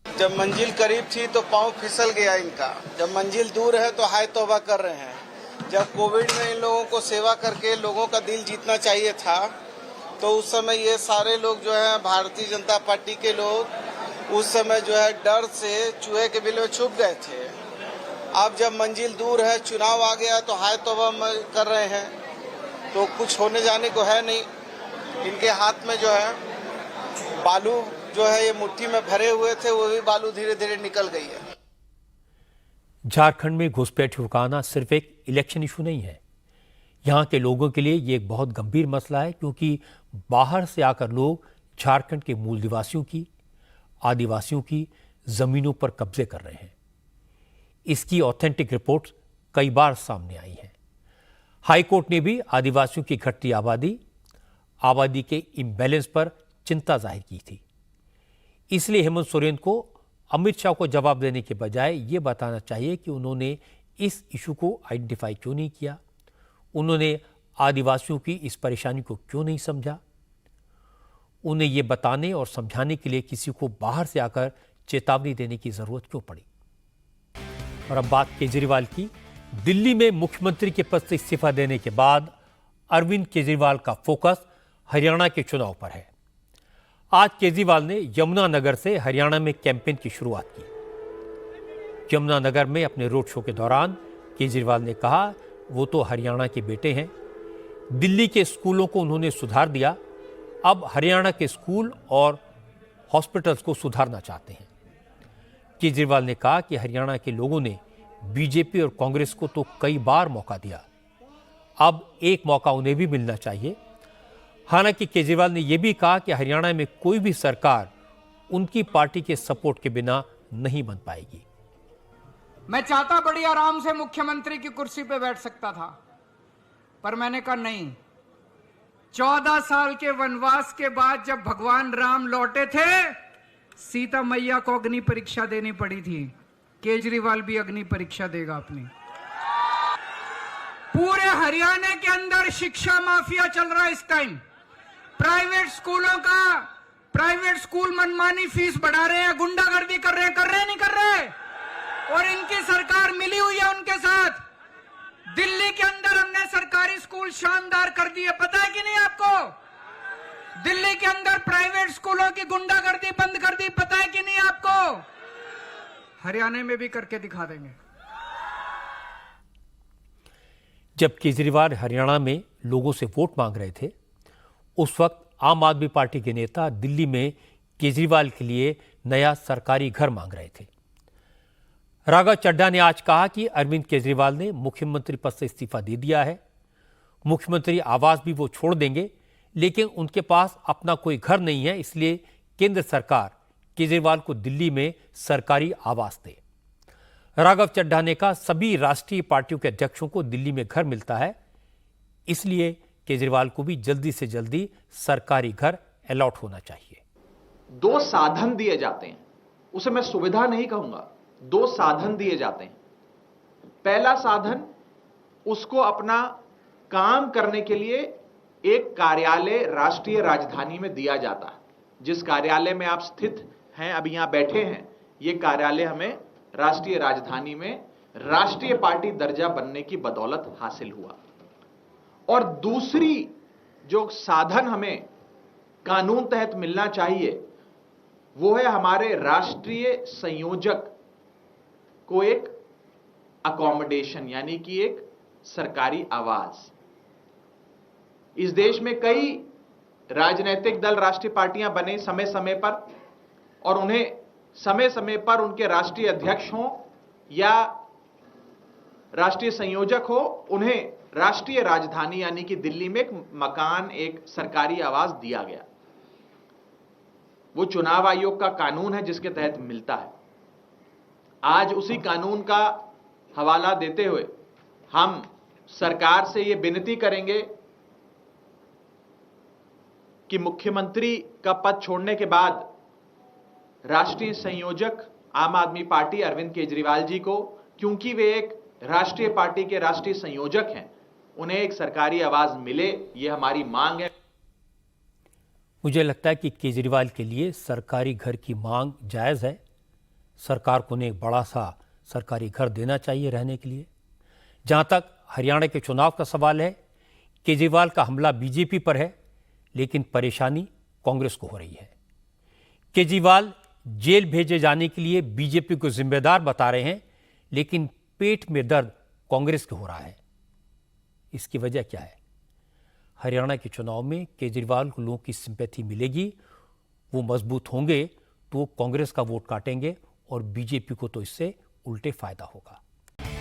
जब मंजिल करीब थी तो पांव फिसल गया इनका, जब मंजिल दूर है तो हाय तौबा कर रहे हैं। जब कोविड में इन लोगों को सेवा करके लोगों का दिल जीतना चाहिए था, तो उस समय ये सारे लोग जो है भारतीय जनता पार्टी के लोग उस समय जो है डर से चूहे के बिल में छुप गए थे। अब जब मंजिल दूर है, चुनाव आ गया तो हाय तौबा कर रहे हैं, तो कुछ होने जाने को है नहीं। इनके हाथ में जो है बालू जो है ये मुट्ठी में भरे हुए थे, वो भी बालू धीरे धीरे निकल गई है। झारखंड में घुसपैठ रुकाना सिर्फ एक इलेक्शन इशू नहीं है, यहां के लोगों के लिए ये एक बहुत गंभीर मसला है, क्योंकि बाहर से आकर लोग झारखंड के मूल निवासियों की, आदिवासियों की जमीनों पर कब्जे कर रहे हैं। इसकी ऑथेंटिक रिपोर्ट्स कई बार सामने आई हैं। हाईकोर्ट ने भी आदिवासियों की घटती आबादी, आबादी के इम्बैलेंस पर चिंता जाहिर की थी। इसलिए हेमंत सोरेन को अमित शाह को जवाब देने के बजाय ये बताना चाहिए कि उन्होंने इस इशू को आइडेंटिफाई क्यों नहीं किया, उन्होंने आदिवासियों की इस परेशानी को क्यों नहीं समझा, उन्हें ये बताने और समझाने के लिए किसी को बाहर से आकर चेतावनी देने की जरूरत क्यों पड़ी। और अब बात केजरीवाल की। दिल्ली में मुख्यमंत्री के पद से इस्तीफा देने के बाद अरविंद केजरीवाल का फोकस हरियाणा के चुनाव पर है। आज केजरीवाल ने यमुनानगर से हरियाणा में कैंपेन की शुरुआत की। यमुनानगर में अपने रोड शो के दौरान केजरीवाल ने कहा वो तो हरियाणा के बेटे हैं। दिल्ली के स्कूलों को उन्होंने सुधार दिया, अब हरियाणा के स्कूल और हॉस्पिटल्स को सुधारना चाहते हैं। केजरीवाल ने कहा कि हरियाणा के लोगों ने बीजेपी और कांग्रेस को तो कई बार मौका दिया, अब एक मौका उन्हें भी मिलना चाहिए। हालांकि केजरीवाल ने यह भी कहा कि हरियाणा में कोई भी सरकार उनकी पार्टी के सपोर्ट के बिना नहीं बन पाएगी। मैं चाहता बड़ी आराम से मुख्यमंत्री की कुर्सी पे बैठ सकता था, पर मैंने कहा नहीं। 14 साल के वनवास के बाद जब भगवान राम लौटे थे, सीता मैया को अग्नि परीक्षा देनी पड़ी थी। केजरीवाल भी अग्नि परीक्षा देगा अपनी। पूरे हरियाणा के अंदर शिक्षा माफिया चल रहा है इस टाइम। प्राइवेट स्कूल मनमानी फीस बढ़ा रहे हैं, गुंडागर्दी कर रहे हैं नहीं कर रहे? और इनकी सरकार मिली हुई है उनके साथ। दिल्ली के अंदर हमने सरकारी स्कूल शानदार कर दिए, पता है कि नहीं आपको? दिल्ली के अंदर प्राइवेट स्कूलों की गुंडागर्दी बंद कर दी, पता है कि नहीं आपको? हरियाणा में भी करके दिखा देंगे। जब केजरीवाल हरियाणा में लोगों से वोट मांग रहे थे, उस वक्त आम आदमी पार्टी के नेता दिल्ली में केजरीवाल के लिए नया सरकारी घर मांग रहे थे। राघव चड्ढा ने आज कहा कि अरविंद केजरीवाल ने मुख्यमंत्री पद से इस्तीफा दे दिया है, मुख्यमंत्री आवास भी वो छोड़ देंगे, लेकिन उनके पास अपना कोई घर नहीं है, इसलिए केंद्र सरकार केजरीवाल को दिल्ली में सरकारी आवास दे। राघव चड्ढा ने कहा सभी राष्ट्रीय पार्टियों के अध्यक्षों को दिल्ली में घर मिलता है, इसलिए केजरीवाल को भी जल्दी से जल्दी सरकारी घर अलॉट होना चाहिए। 2 साधन दिए जाते हैं, उसे मैं सुविधा नहीं कहूंगा, 2 साधन दिए जाते हैं। पहला साधन, उसको अपना काम करने के लिए एक कार्यालय राष्ट्रीय राजधानी में दिया जाता है। जिस कार्यालय में आप स्थित हैं, अभी यहां बैठे हैं, यह कार्यालय हमें राष्ट्रीय राजधानी में राष्ट्रीय पार्टी दर्जा बनने की बदौलत हासिल हुआ। और दूसरी जो साधन हमें कानून तहत मिलना चाहिए, वो है हमारे राष्ट्रीय संयोजक को एक अकोमोडेशन, यानी कि एक सरकारी आवास। इस देश में कई राजनीतिक दल, राष्ट्रीय पार्टियां बने समय समय पर, और उन्हें समय समय पर उनके राष्ट्रीय अध्यक्ष हों या राष्ट्रीय संयोजक हो, उन्हें राष्ट्रीय राजधानी यानी कि दिल्ली में एक मकान, एक सरकारी आवास दिया गया। वो चुनाव आयोग का कानून है जिसके तहत मिलता है। आज उसी कानून का हवाला देते हुए हम सरकार से ये विनती करेंगे कि मुख्यमंत्री का पद छोड़ने के बाद राष्ट्रीय संयोजक आम आदमी पार्टी अरविंद केजरीवाल जी को, क्योंकि वे एक राष्ट्रीय पार्टी के राष्ट्रीय संयोजक हैं, उन्हें एक सरकारी आवास मिले, ये हमारी मांग है। मुझे लगता है कि केजरीवाल के लिए सरकारी घर की मांग जायज़ है। सरकार को उन्हें एक बड़ा सा सरकारी घर देना चाहिए रहने के लिए। जहां तक हरियाणा के चुनाव का सवाल है, केजरीवाल का हमला बीजेपी पर है, लेकिन परेशानी कांग्रेस को हो रही है। केजरीवाल जेल भेजे जाने के लिए बीजेपी को जिम्मेदार बता रहे हैं, लेकिन पेट में दर्द कांग्रेस को हो रहा है। इसकी वजह क्या है? हरियाणा के चुनाव में केजरीवाल को लोगों की सिंपैथी मिलेगी, वो मजबूत होंगे तो वो कांग्रेस का वोट काटेंगे और बीजेपी को तो इससे उल्टे फायदा होगा।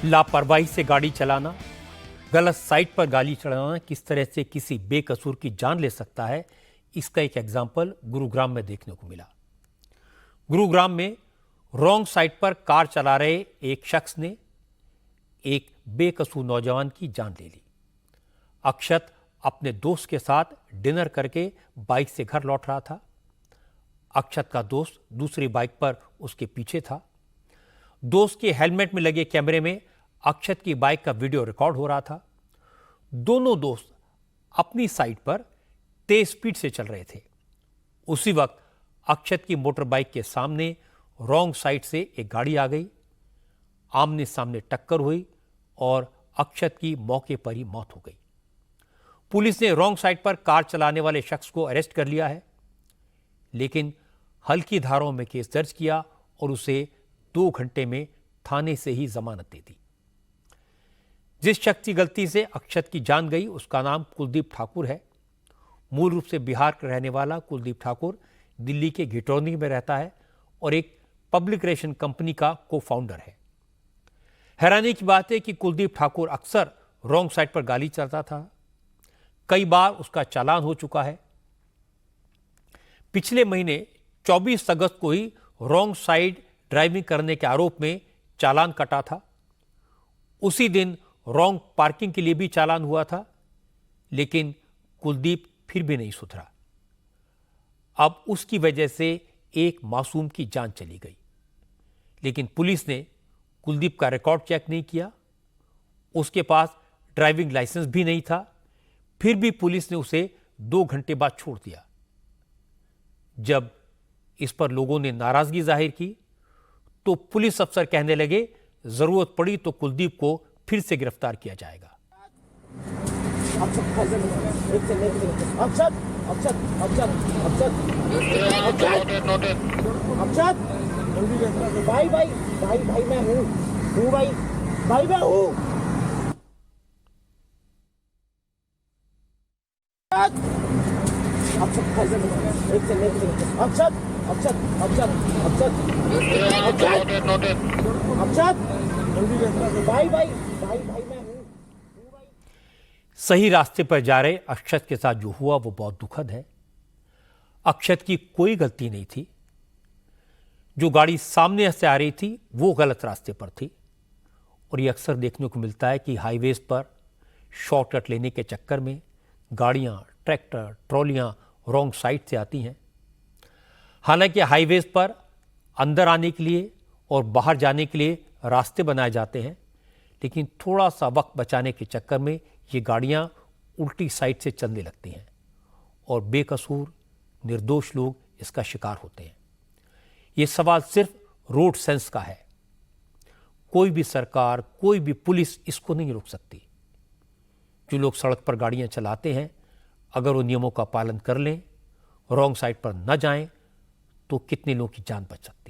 लापरवाही से गाड़ी चलाना, गलत साइड पर गाड़ी चलाना किस तरह से किसी बेकसूर की जान ले सकता है, इसका एक एग्जाम्पल गुरुग्राम में देखने को मिला। गुरुग्राम में रॉन्ग साइड पर कार चला रहे एक शख्स ने एक बेकसूर नौजवान की जान ले ली। अक्षत अपने दोस्त के साथ डिनर करके बाइक से घर लौट रहा था। अक्षत का दोस्त दूसरी बाइक पर उसके पीछे था। दोस्त के हेलमेट में लगे कैमरे में अक्षत की बाइक का वीडियो रिकॉर्ड हो रहा था। दोनों दोस्त अपनी साइड पर तेज स्पीड से चल रहे थे। उसी वक्त अक्षत की मोटर बाइक के सामने रॉन्ग साइड से एक गाड़ी आ गई। आमने सामने टक्कर हुई और अक्षत की मौके पर ही मौत हो गई। पुलिस ने रॉन्ग साइड पर कार चलाने वाले शख्स को अरेस्ट कर लिया है, लेकिन हल्की धाराओं में केस दर्ज किया और उसे 2 घंटे में थाने से ही जमानत दे दी। जिस शख्स की गलती से अक्षत की जान गई उसका नाम कुलदीप ठाकुर है। मूल रूप से बिहार का रहने वाला कुलदीप ठाकुर दिल्ली के घिटौनी में रहता है और एक पब्लिक रिलेशन कंपनी का को फाउंडर है। हैरानी की बात है कि कुलदीप ठाकुर अक्सर रॉन्ग साइड पर गाड़ी चलाता था। कई बार उसका चालान हो चुका है। पिछले महीने 24 अगस्त को ही रॉन्ग साइड ड्राइविंग करने के आरोप में चालान कटा था। उसी दिन रॉन्ग पार्किंग के लिए भी चालान हुआ था, लेकिन कुलदीप फिर भी नहीं सुधरा। अब उसकी वजह से एक मासूम की जान चली गई। लेकिन पुलिस ने कुलदीप का रिकॉर्ड चेक नहीं किया। उसके पास ड्राइविंग लाइसेंस भी नहीं था। फिर भी पुलिस ने उसे 2 घंटे बाद छोड़ दिया। जब इस पर लोगों ने नाराजगी जाहिर की तो पुलिस अफसर कहने लगे, जरूरत पड़ी तो कुलदीप को फिर से गिरफ्तार किया जाएगा। भाई भाई भाई भाई मैं हूँ भाई भाई मैं हूँ। भाई भाई भाई भाई मैं हूँ। सही रास्ते पर जा रहे अक्षत के साथ जो हुआ वो बहुत दुखद है। अक्षत की कोई गलती नहीं थी। जो गाड़ी सामने से आ रही थी वो गलत रास्ते पर थी। और ये अक्सर देखने को मिलता है कि हाईवेज पर शॉर्टकट लेने के चक्कर में गाड़ियां, ट्रैक्टर, ट्रॉलियां रॉन्ग साइड से आती हैं। हालांकि हाईवेज पर अंदर आने के लिए और बाहर जाने के लिए रास्ते बनाए जाते हैं, लेकिन थोड़ा सा वक्त बचाने के चक्कर में ये गाड़ियां उल्टी साइड से चलने लगती हैं और बेकसूर निर्दोष लोग इसका शिकार होते हैं। ये सवाल सिर्फ रोड सेंस का है। कोई भी सरकार, कोई भी पुलिस इसको नहीं रोक सकती। जो लोग सड़क पर गाड़ियां चलाते हैं, अगर वो नियमों का पालन कर लें, रॉन्ग साइड पर न जाएं, तो कितने लोगों की जान बच सकती है।